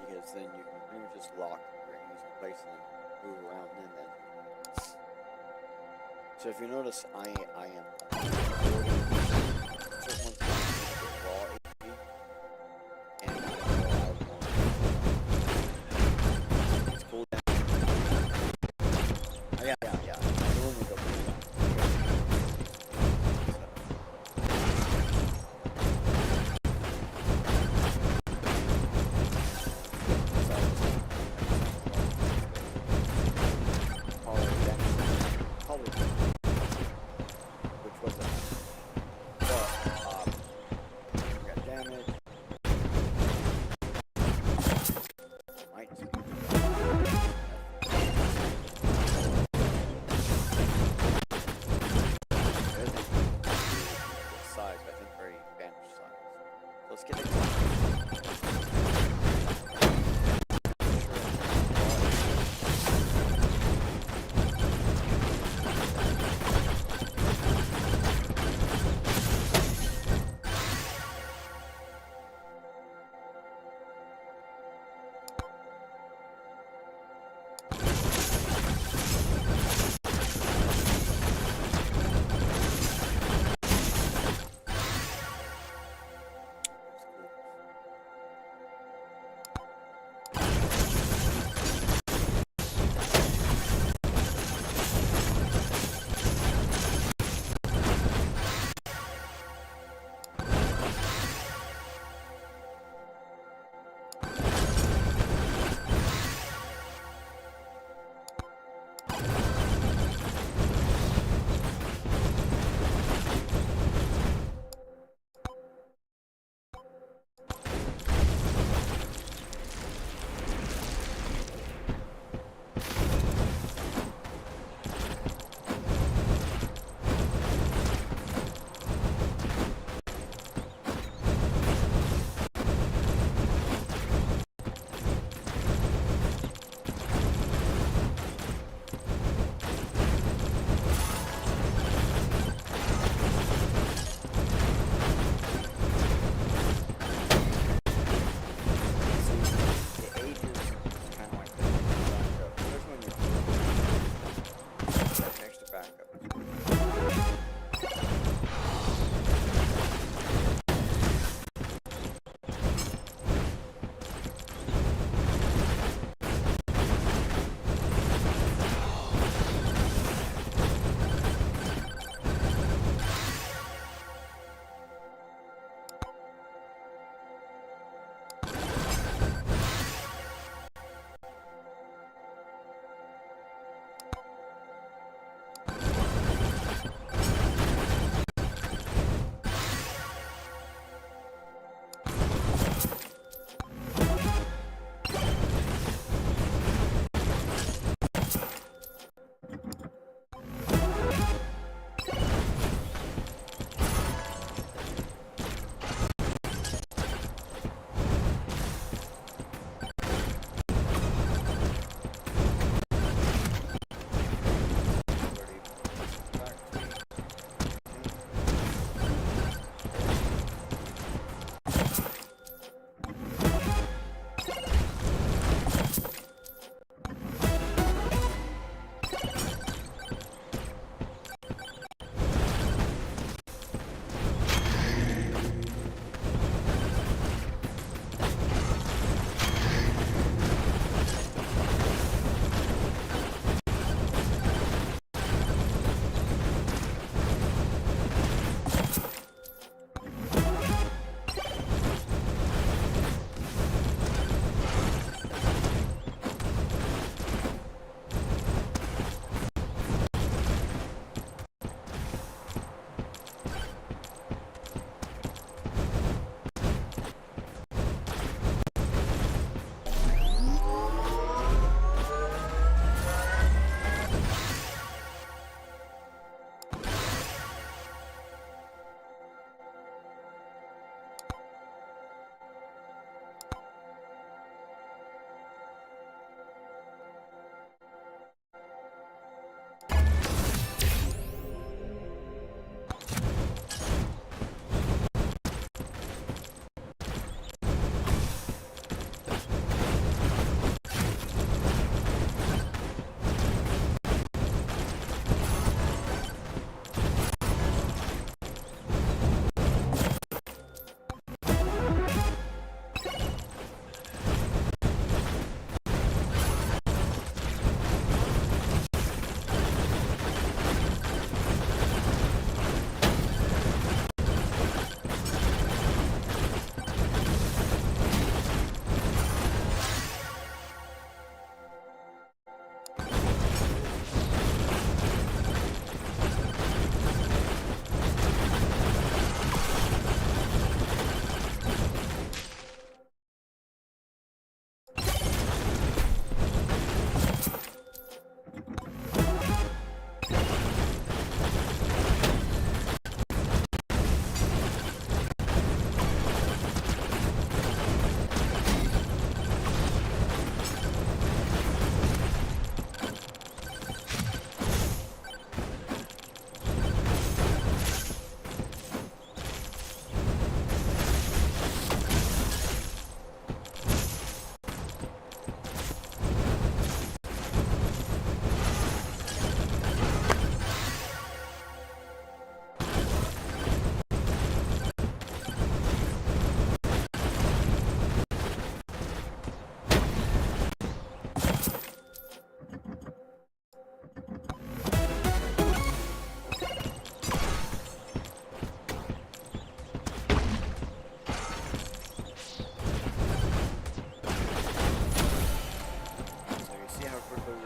Because then you can pretty much just lock your enemies in place and then move around and then. So if you notice, I am certain ones get raw HP, and it's cool down. Oh, yeah. I normally go pretty down. Which was it? But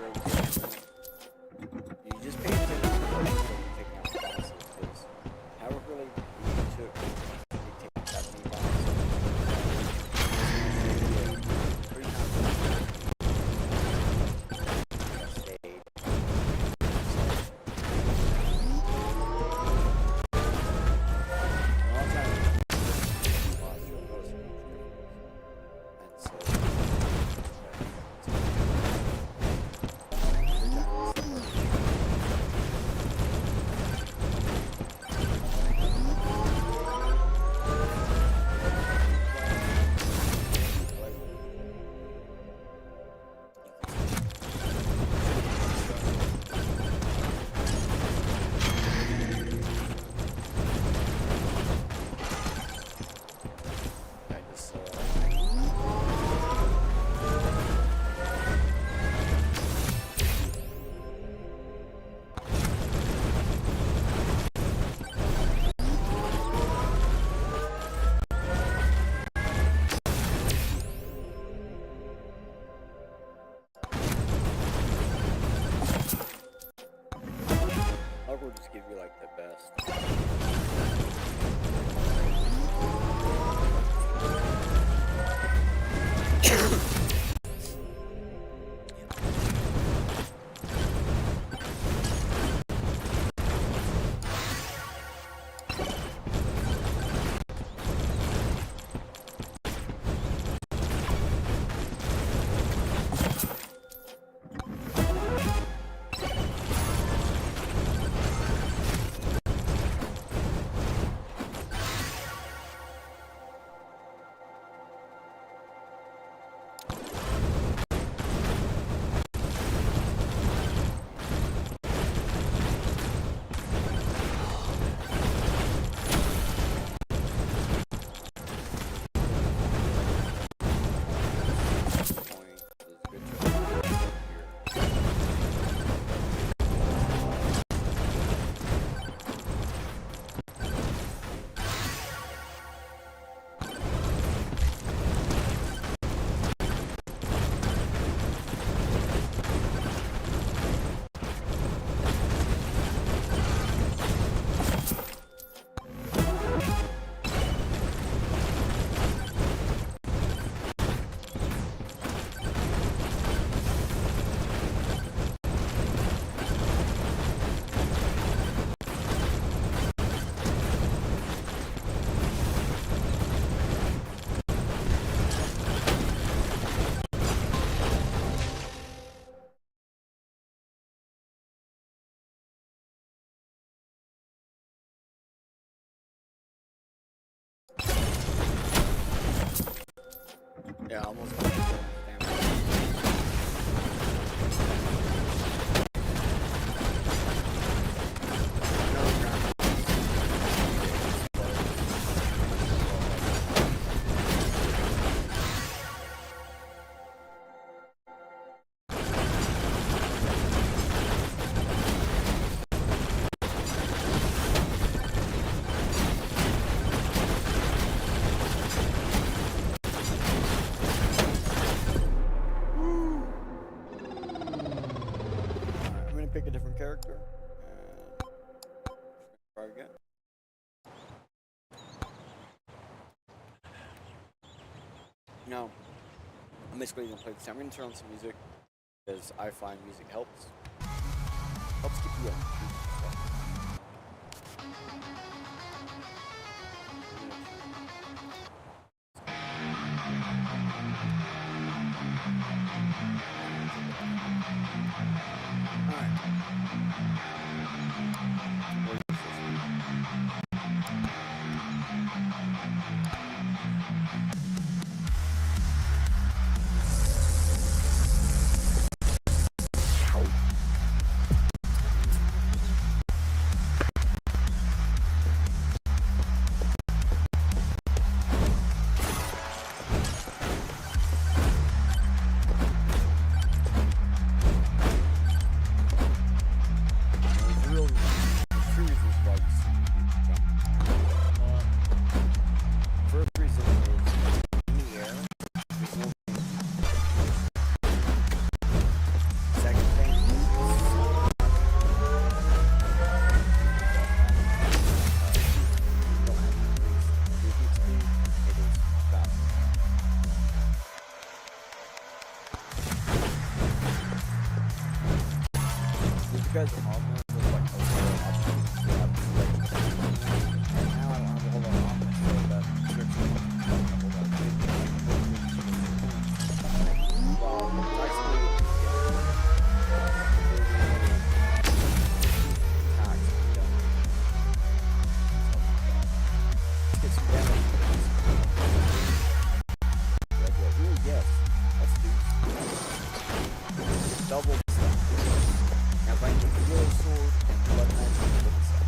rotating around. You just pay attention to what you're taking out the bounces, because however like you took to take that many bounces, pretty confident that stayed. A lot of times, you'll notice a difference. And so, I just will just give you like the best. Yeah, almost got the damage. Pick a different character and try again. No, I'm basically gonna play this. I'm gonna turn on some music because I find music helps keep you up. guys are harmless, there's like a lot of options to have and now I don't have a whole lot of options, so that tier 2 like a whole lot of things. Well, I still get some damage. Ooh, yes, let's do double the stuff. Now bring the healer sword and blood magic with the stuff.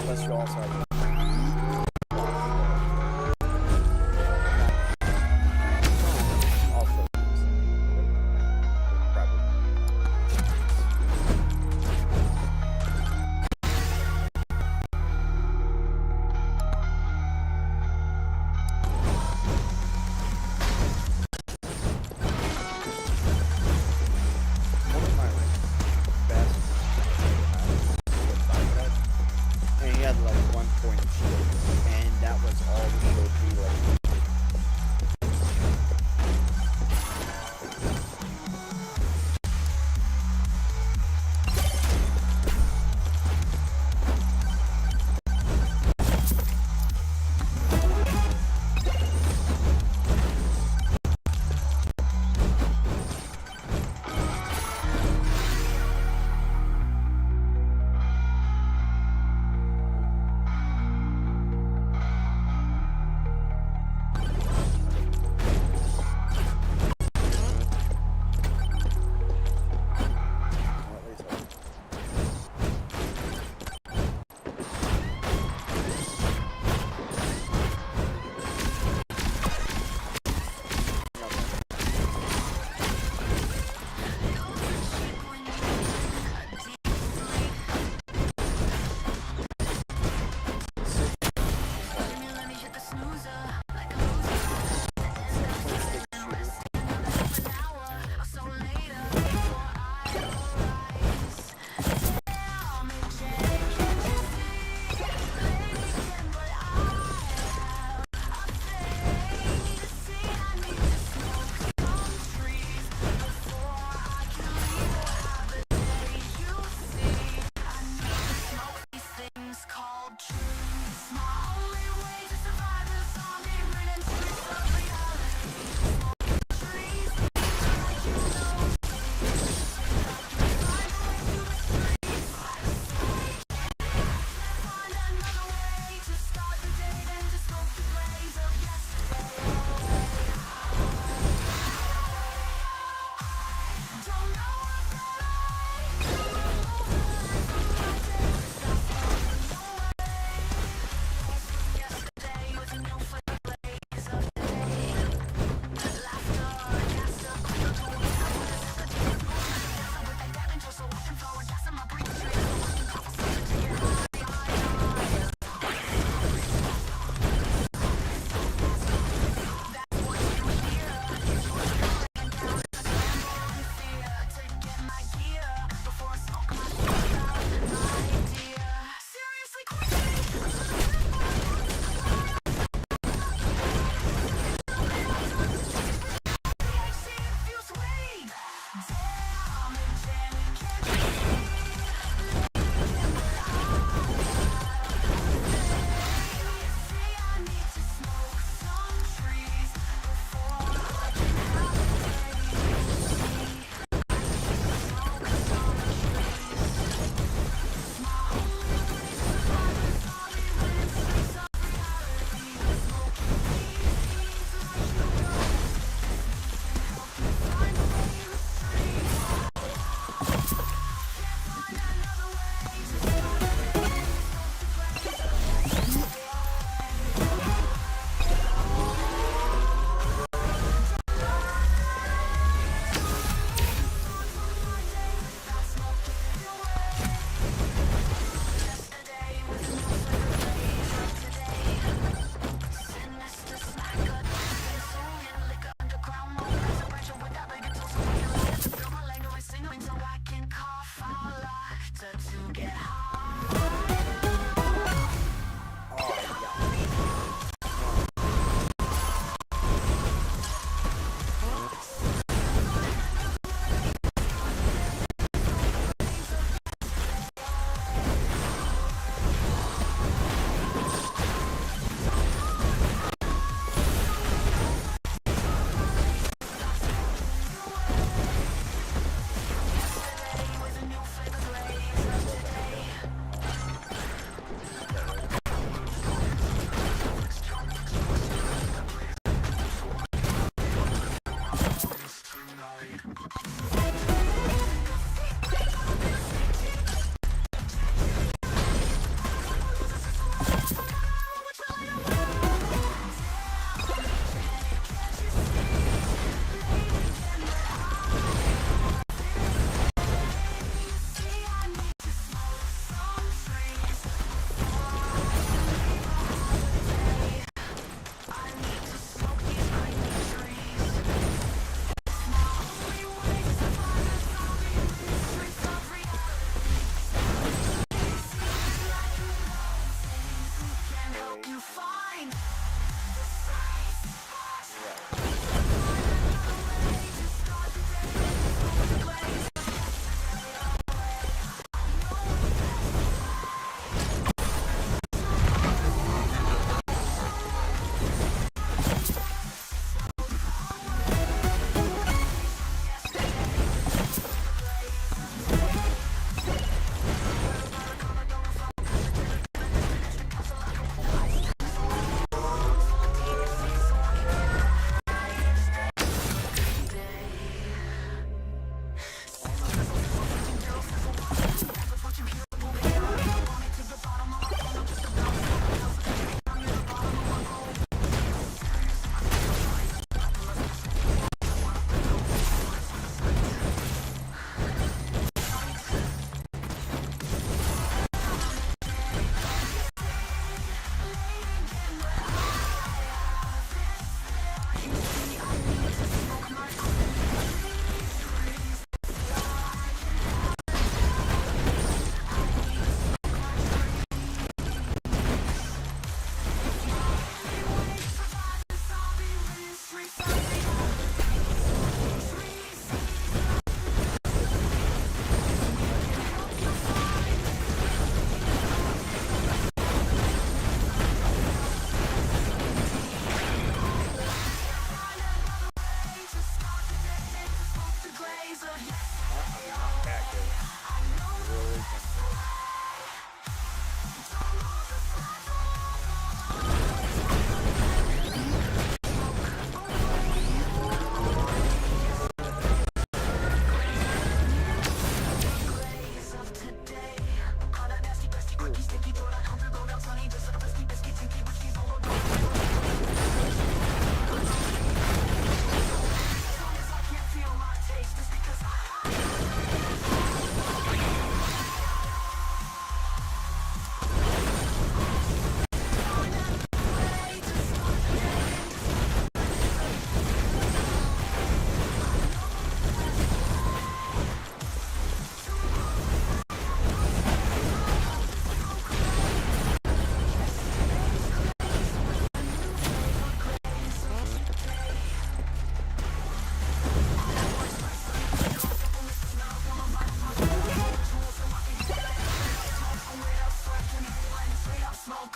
Unless you're also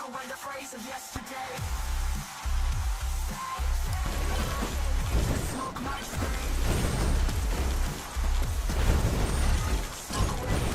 away the phrase of yesterday. Smoke my screen. Smoke away.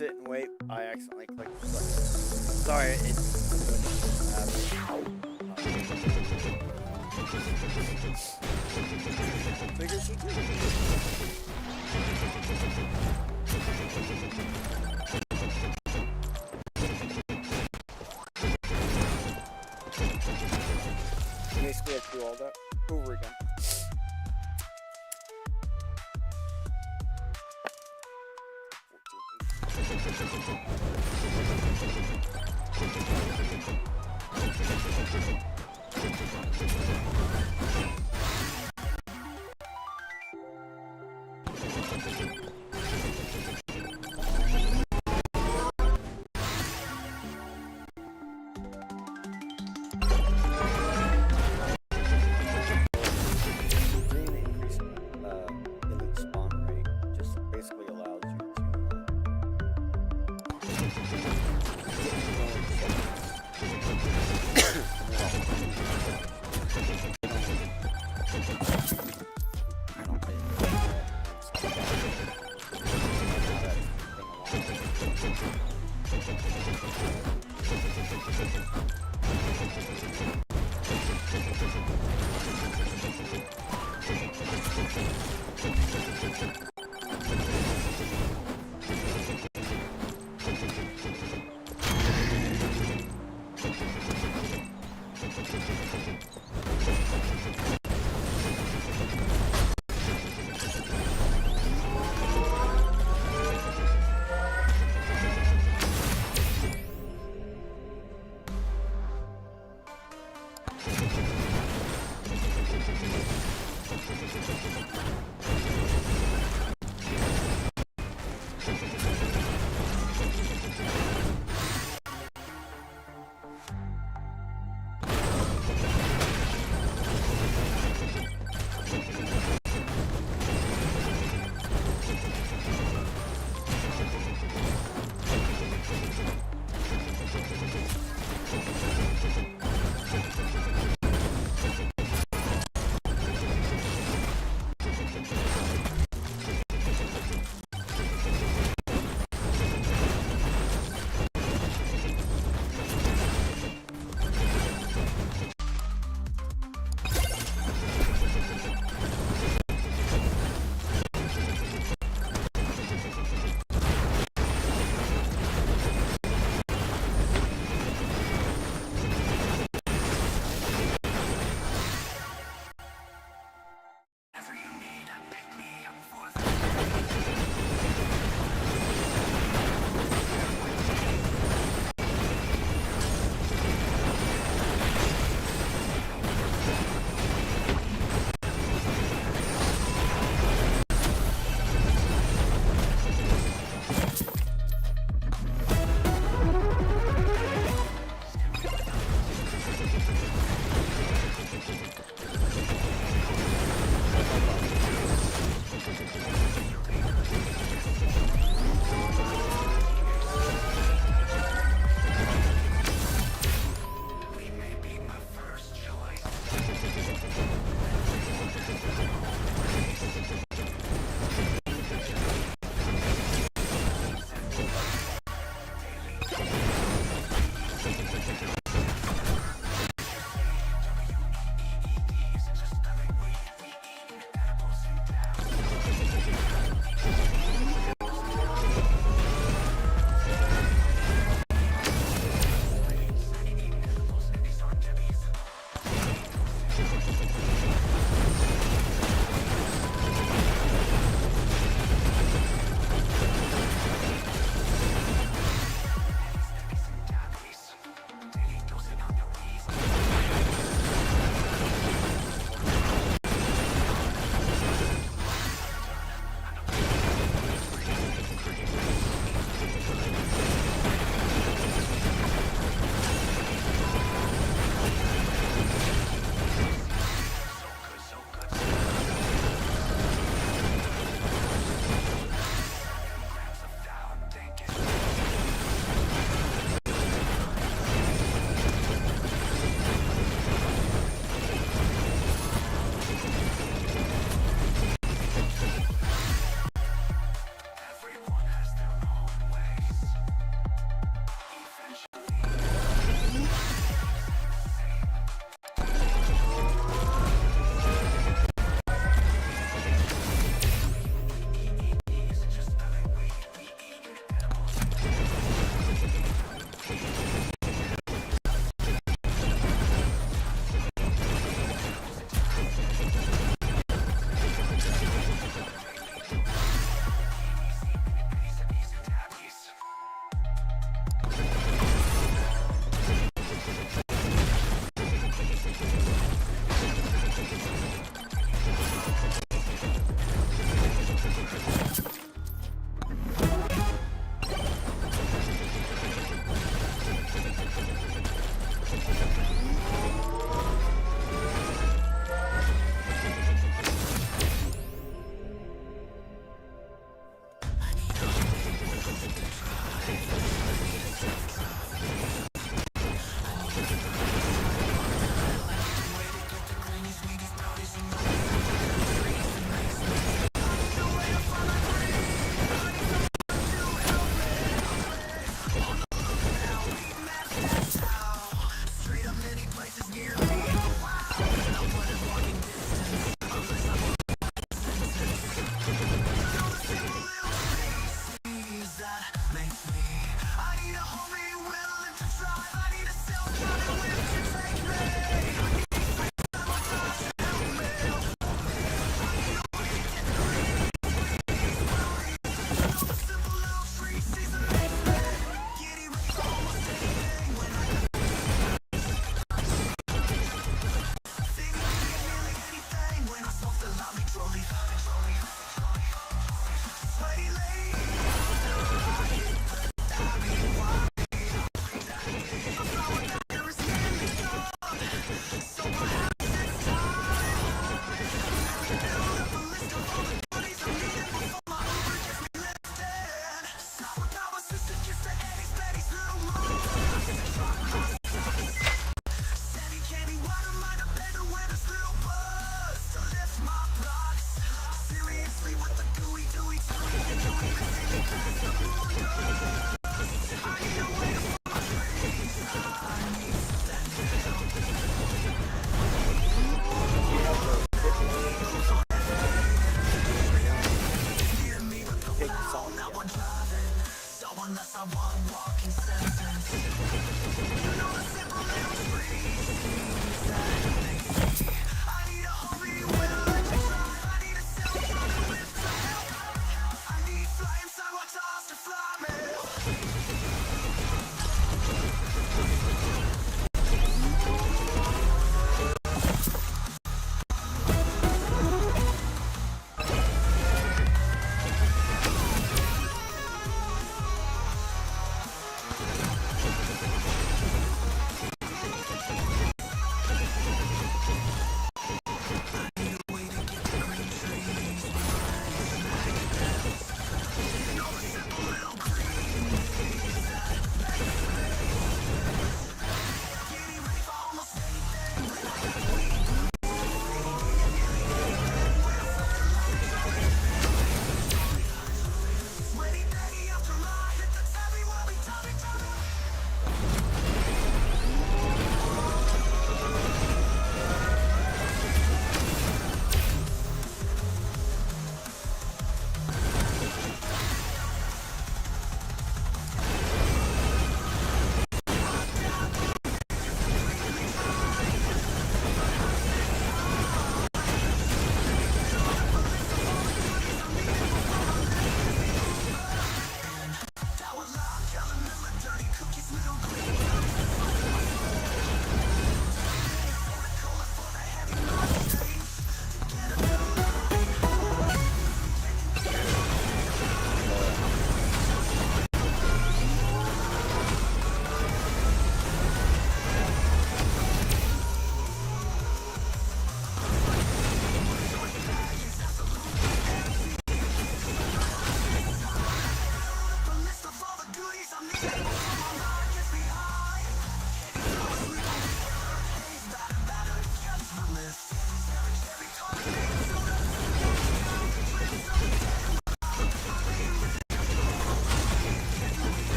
sit and wait. I accidentally clicked the button. Sorry, figure basically have to do all that over again.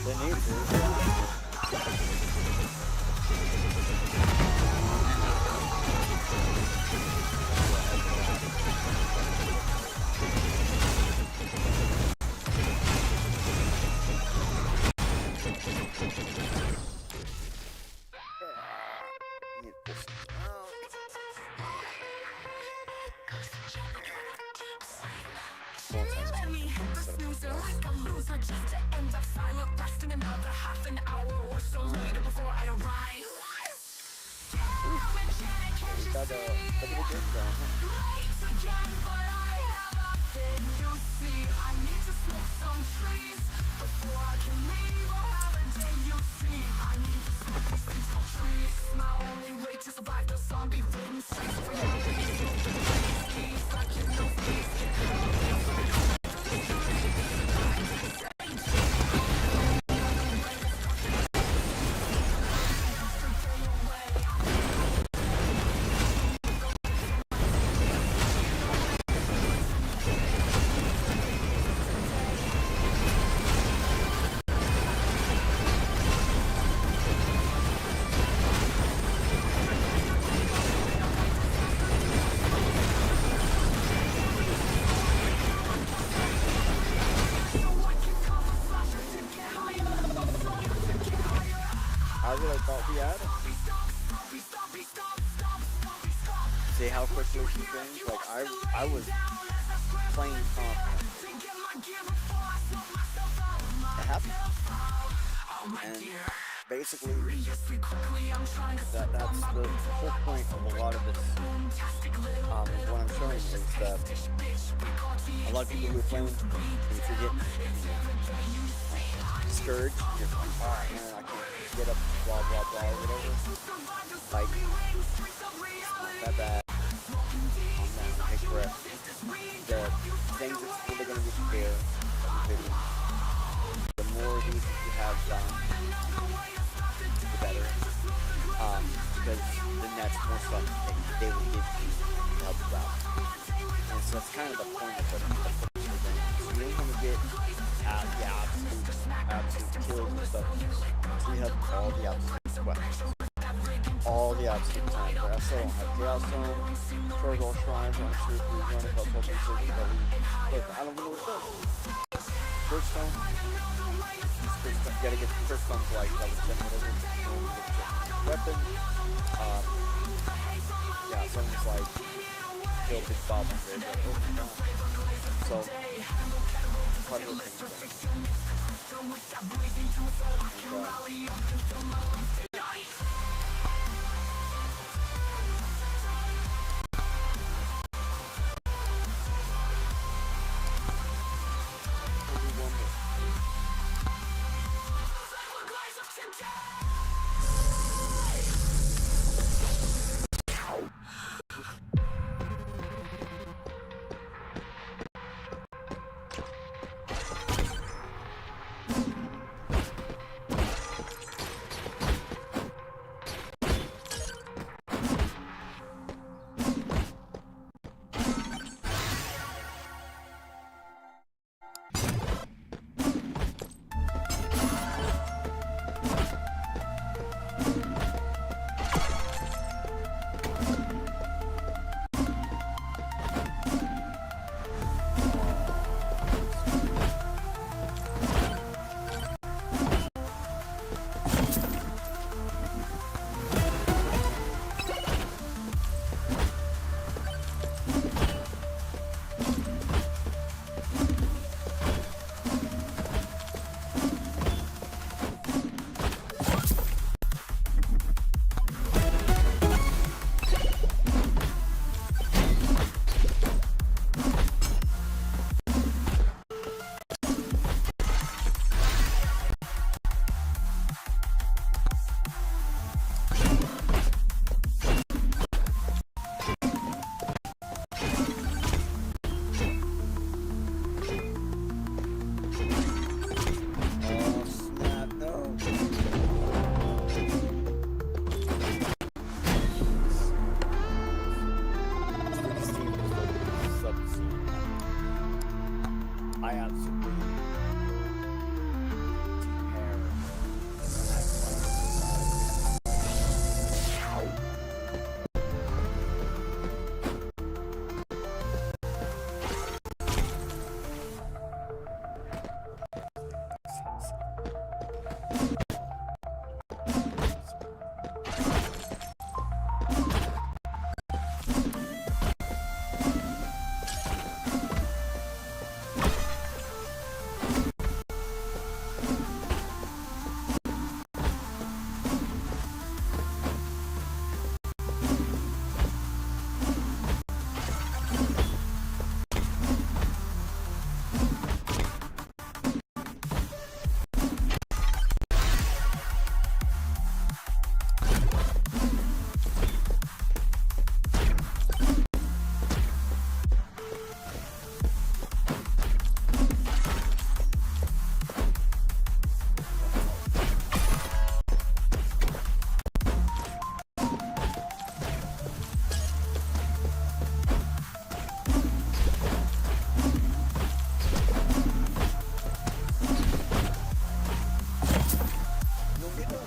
They need to. Need to pull something out. Pull inside this one instead of something else. We got a bit of a game going, huh? I really thought we had him. See how quickly she things? Like I was playing confident. It happened. And basically that's the whole point of a lot of this. What I'm showing is that a lot of people who are playing, if you get discouraged, you're like, oh man, I can't get up, blah blah blah, whatever. Like, it's not that bad. Calm down, take a breath. The things that's really gonna get you there, the more of these you have done, the better. Because then that's more stuff that they will give you to help you out. And so that's kind of the point of the thing. So you don't want to get absolute kills and stuff. So you have all the absolute weapons. All the absolute time. But I still don't have Chaos Stone, Turtle Shrines, I'm sure if we run a couple of these but I don't know what it does. First Stone. You gotta get the first Stone like that was whatever. Weapon. Yeah, something's like kill big Bob and Grave. So part of the thing. It does.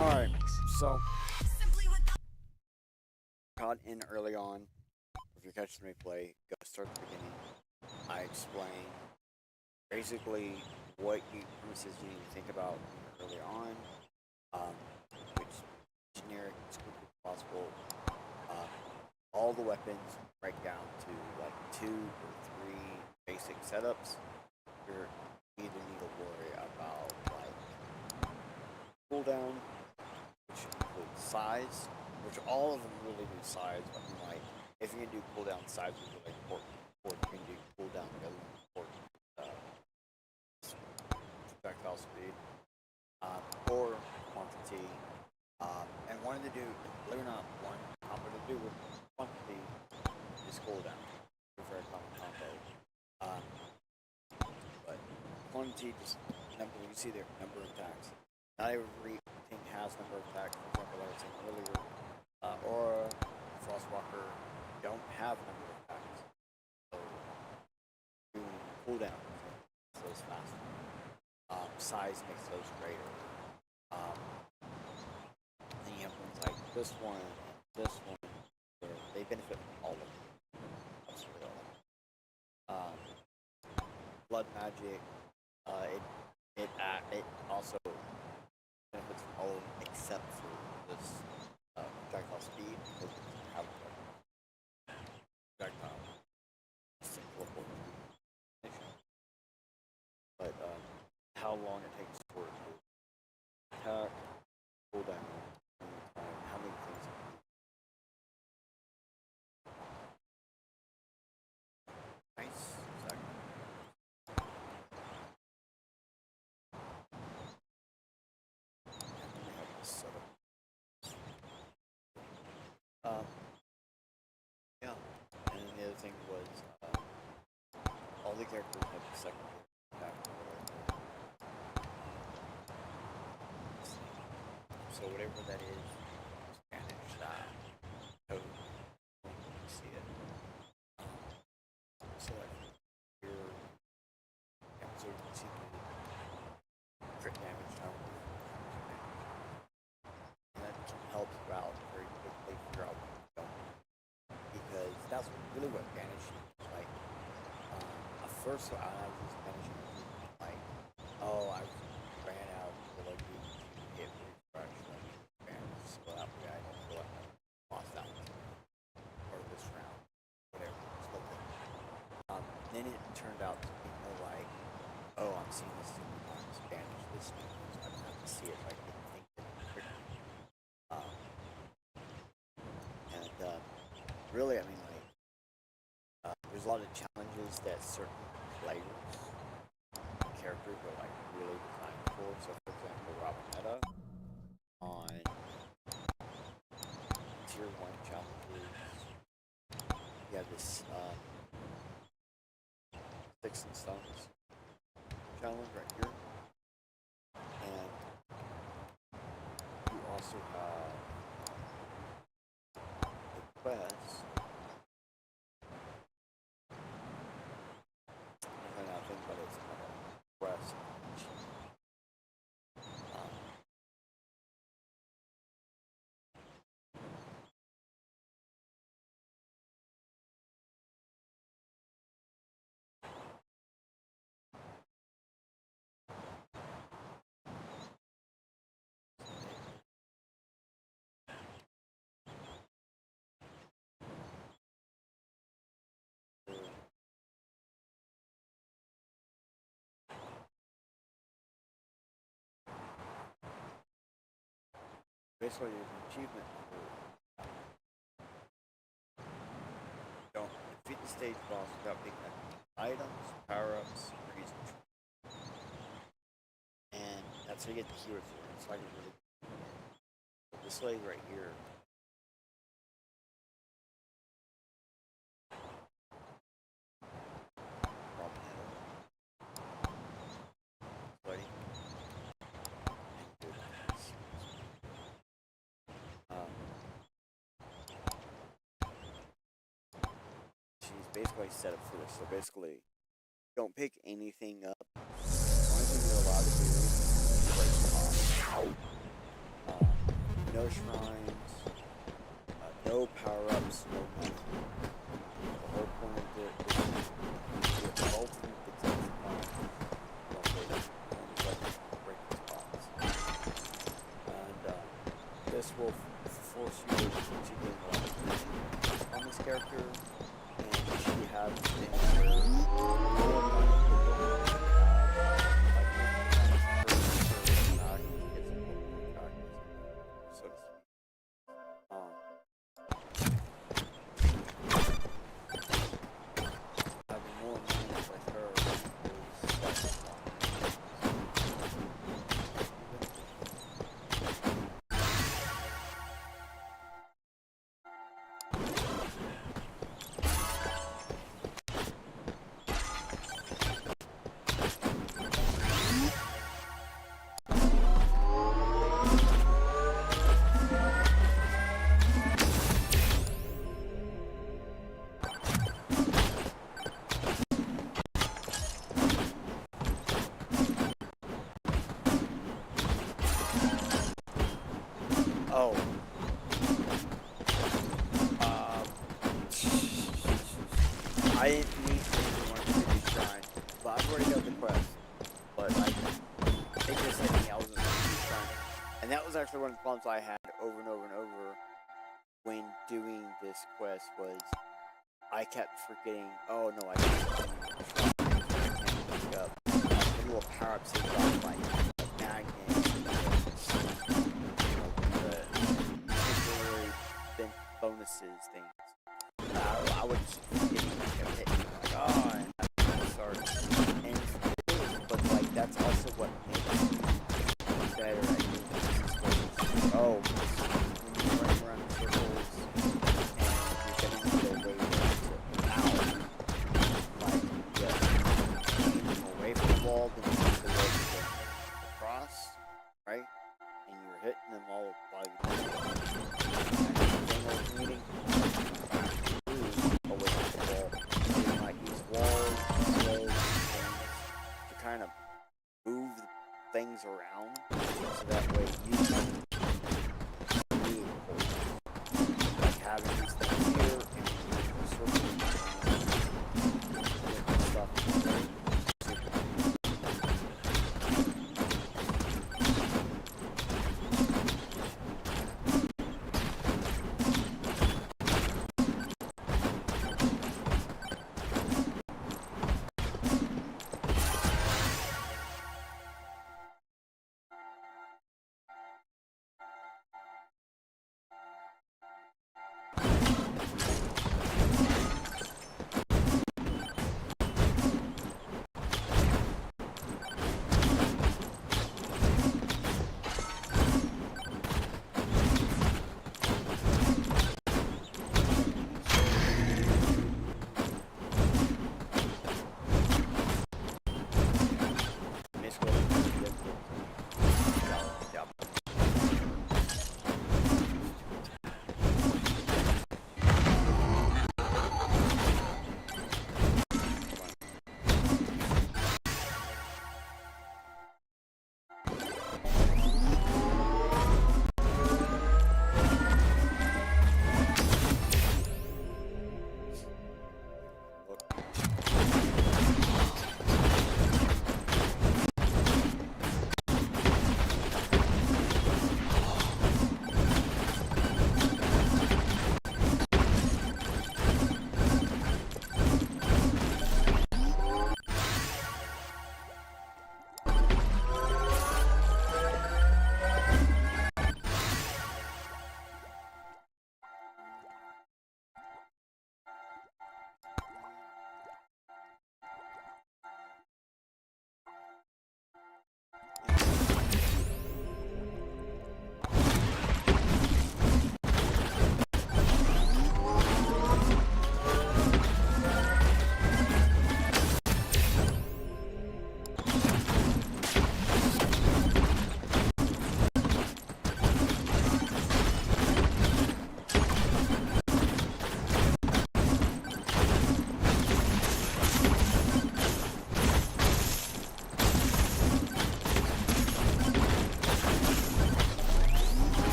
Alright, so caught in early on. If you're catching the replay, go start at the beginning. I explain basically what premises you need to think about early on, which generic as quickly as possible. All the weapons break down to like 2 or 3 basic setups. You either need to worry about like cooldown, which includes size, which all of them really do size, but like if you're gonna do cooldown, size is really important. Or if you're gonna do cooldown, really important. Projectile speed, or quantity, and wanting to do, believe it or not, one combo to do with quantity is cooldown. It's a very common combo. But quantity just number, you see there, number of attacks. Not every thing has number of attacks. For example, like I was saying earlier, Aura, Frostwalker don't have number of attacks. So doing cooldown makes those faster. Size makes those greater. Then you have ones like this one and this one, where they benefit from all of them. Absolutely all of them. Blood magic, it also benefits from all of them except for this projectile speed, because it doesn't have projectile. Simple coordination. But how long it takes for it to attack, cool down, how many things it can do. Nice, exactly. And then we have this setup. Yeah, and then the other thing was all the characters have the second attack. So whatever that is, Spanish code, you see it. So like your, yeah, so you can see the crit damage now. And that can help you out very quickly figure out what you're going. Because that's really what banishing is like. At first, I was just banishing like, oh, I ran out of the luxury to get refresh, like banish, so that way I don't feel really, I mean, like, there's a lot of challenges that certain players, characters are like really designed for. So, for example, Robinetta on tier 1 challenges, you have this Sticks and Stones challenge right here, and you also have the quest. And I think that it's kind of quest. Um, Basically, there's an achievement for don't defeat the stage boss without picking up items, power-ups, or using tricks. And that's how you get the heroes here. It's like a really this lady right here. Lady. She's basically set up for this. So basically, don't pick anything up. The only thing you're allowed to do is break the no shrines, no power-ups, no nothing. The whole point of it is the ultimate defense box. Break these bots. And this will force you to gain a lot of vision on this character. And she has things where oh. I didn't need to want to do shrine, but I've already got the quest. But I think there's something else in the shrine. And that was actually one of the problems I had over and over and over when doing this quest was I kept forgetting, oh no, I can't pick up the little power-ups that got like magnets, the temporary bonuses things. I would just forget it, like, oh, and I'm sorry. And but like that's also what makes me better at doing this. Oh, when you're running around in circles and you're getting to the way out, like just aiming away from the wall, then you have to go across, right? And you're hitting them all while you're meeting. Kind of move things around so that way you can move like having these things here and sort of stuff.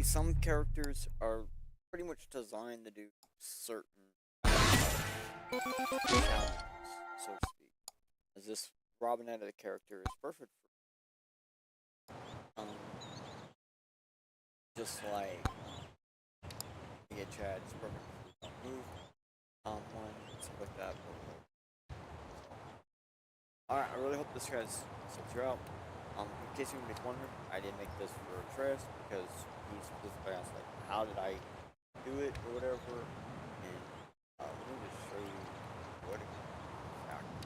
See, some characters are pretty much designed to do certain challenges, so to speak. As this Robinetta character is perfect for, just like yeah, Chad is perfect for move, one stuff like that. Alright, I really hope this has helped you out. In case anybody's wondering, I didn't make this for Tres because he's specifically asked like, how did I do it or whatever, and let me just show you what it exactly.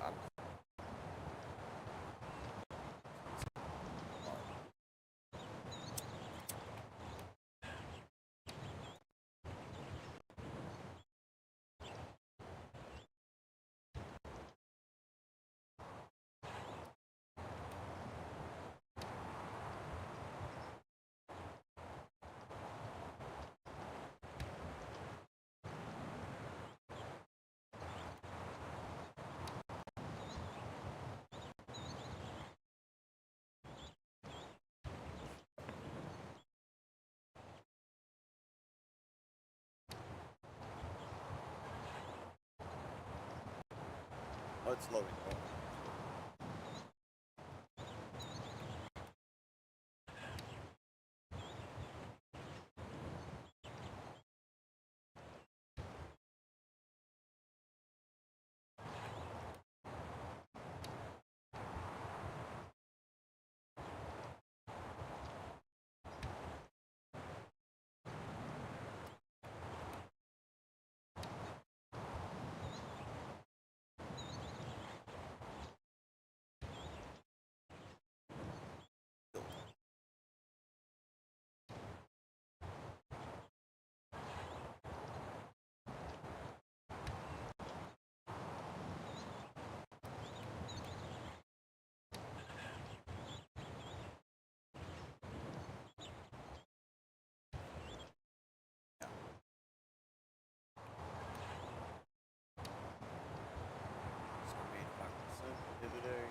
I'm Oh, it's loading. Oh. So I made 5% the other day.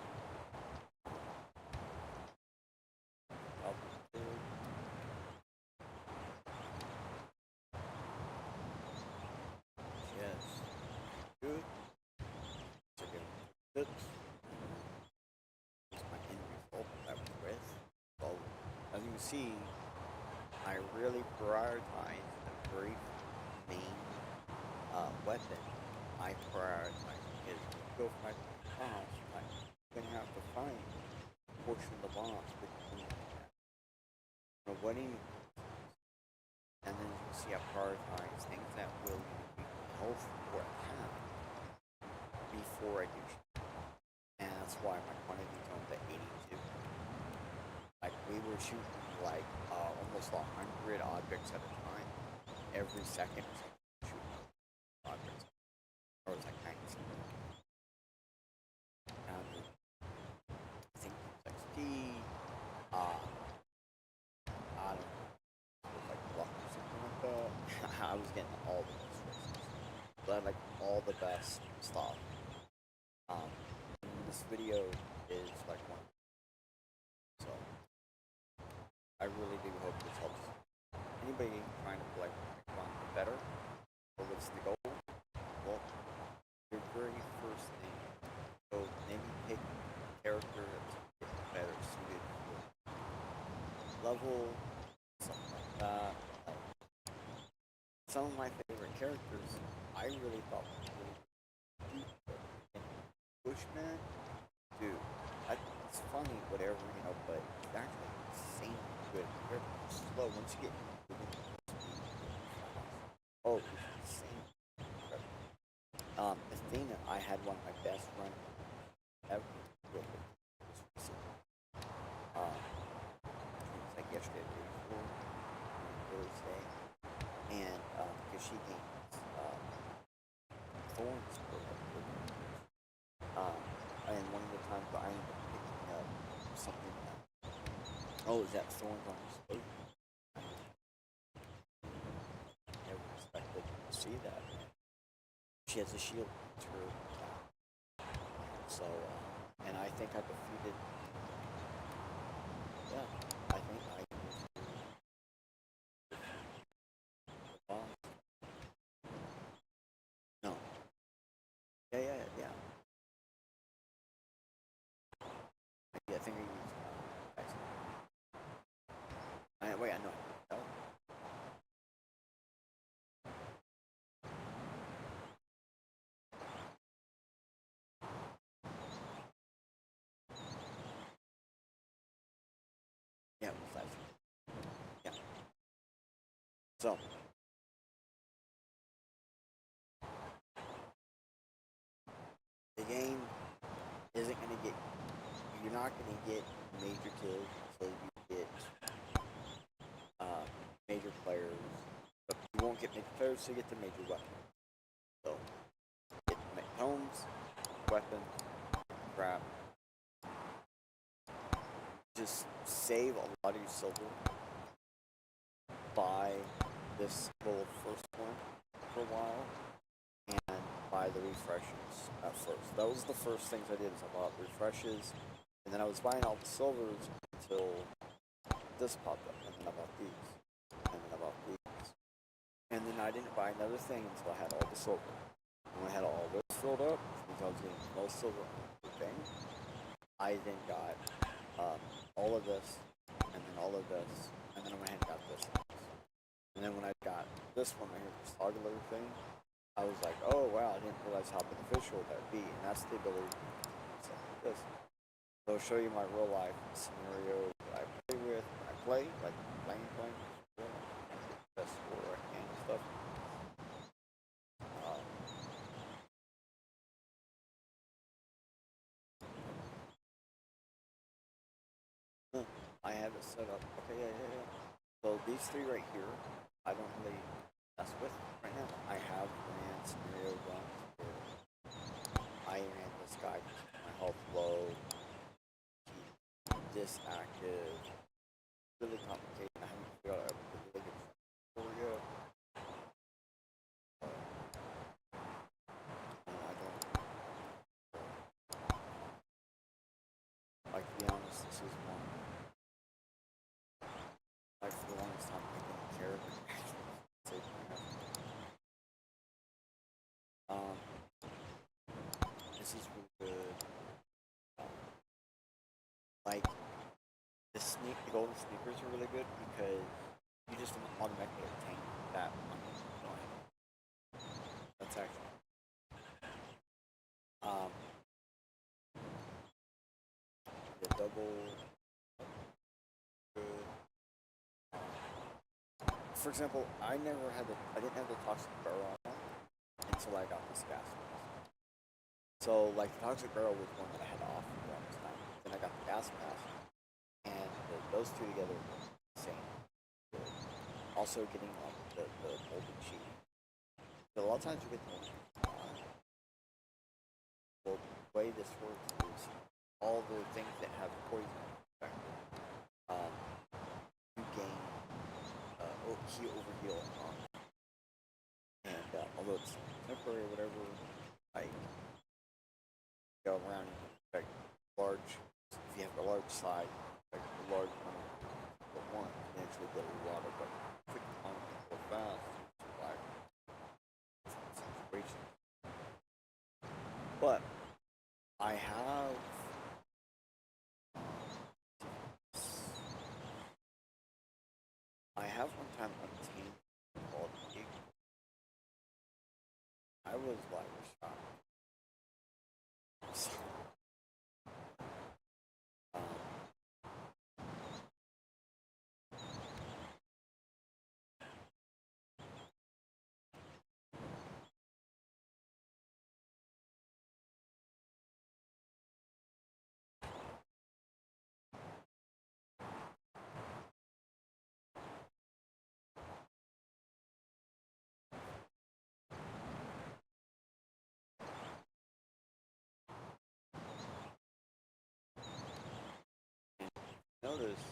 Yes. Good. So give tips. Here's my end result that was with. So as you can see, I really prioritize the very main weapon. I prioritize because if you go for my boss, I'm gonna have to find a portion of the boss between the wedding, and then you can see I prioritize things that will give me health or attack before I do shit. And that's why my quantity comes at 82. Like we were shooting like almost 100 objects at a time, every second or something. Shooting objects, or it was like 90 something. And I think it was XP. I don't know. It was like luck or something like that. I was getting all the best races. So I had like all the best stuff. And this video is like one. So I really do hope this helps anybody trying to play Megabonk better, or what's the goal? Well, your very first thing, so maybe pick a character that's better suited for level, something like that. Some of my favorite characters, I really thought were really cute. Bushman, dude, it's funny, whatever, you know, but it's actually insanely good. They're slow once you get moving at speed. Oh, it's insane. Athena, I had one of my best runs ever with it. Just recently. It was like yesterday, the day before, Thursday, and because she gains thorns for and one of the times I ended up picking up something that, oh, is that thorns on his boat? Never expected. see that. She has a shield to her attack. So, and I think I defeated. Yeah, I think I used the boss. No. Yeah. Yeah, I think I used. Wait, I know. No. Yeah, it was last. Yeah. So, the game isn't gonna get. You're not gonna get major kills until you get major players. But you won't get major players till you get the major weapon. So, get homes, weapons, crap. Just save a lot of your silver. Buy this little first one for a while and buy the refreshes at first. That was the first things I did is I bought refreshes and then I was buying all the silvers until this popped up and then I bought these and then I bought these and then I didn't buy another thing until I had all the silver. When I had all this filled up, because I was getting the most silver on everything, I then got all of this and then all of this and then I went ahead and got this. And then when I got this one right here, this toggler thing, I was like, oh wow, I didn't realize how beneficial that would be. And that's the ability to do something like this. So I'll show you my real life scenario that I play with when I play, like playing, best score I can and stuff. I have it set up. Okay, yeah. So these three right here, I don't really mess with right now. I have ran scenario runs where I ran this guy to keep my health low, keep this active. Really complicated. I haven't figured out a really good for you. I don't like to be honest. This is one. Like for the longest time, I didn't care if it actually saved my health. This is really good. Like the golden sneakers are really good because you just automatically obtain that money. That's actually the double good. For example, I didn't have the toxic barrel on until I got this gas mask. So like the toxic barrel was one that I had off for the longest time. Then I got the gas mask, and those two together were insane. Also getting like the molded sheet. So a lot of times you get the molded. Well, the way this works is all the things that have poison effect, you gain overheal on. And although it's temporary or whatever, like go around and like large. If you have a large side, like a large amount of one, you can actually get a lot of like quick on or fast to survive situations. But I have one time obtained called Gig. I was like shocked. So, notice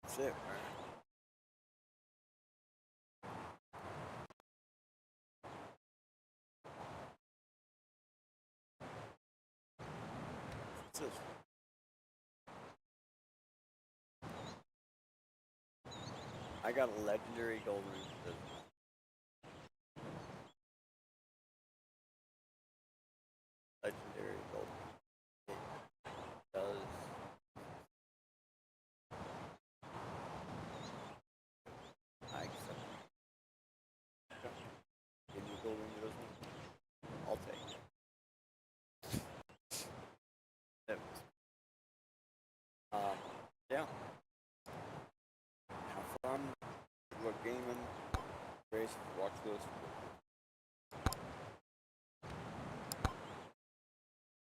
That's it, man. What's this? I got a legendary gold ring for this. Legendary gold ring. It does. I accept it. Give me a gold ring that doesn't. I'll take it. Yeah. Have fun. Good luck gaming. Grace, watch this.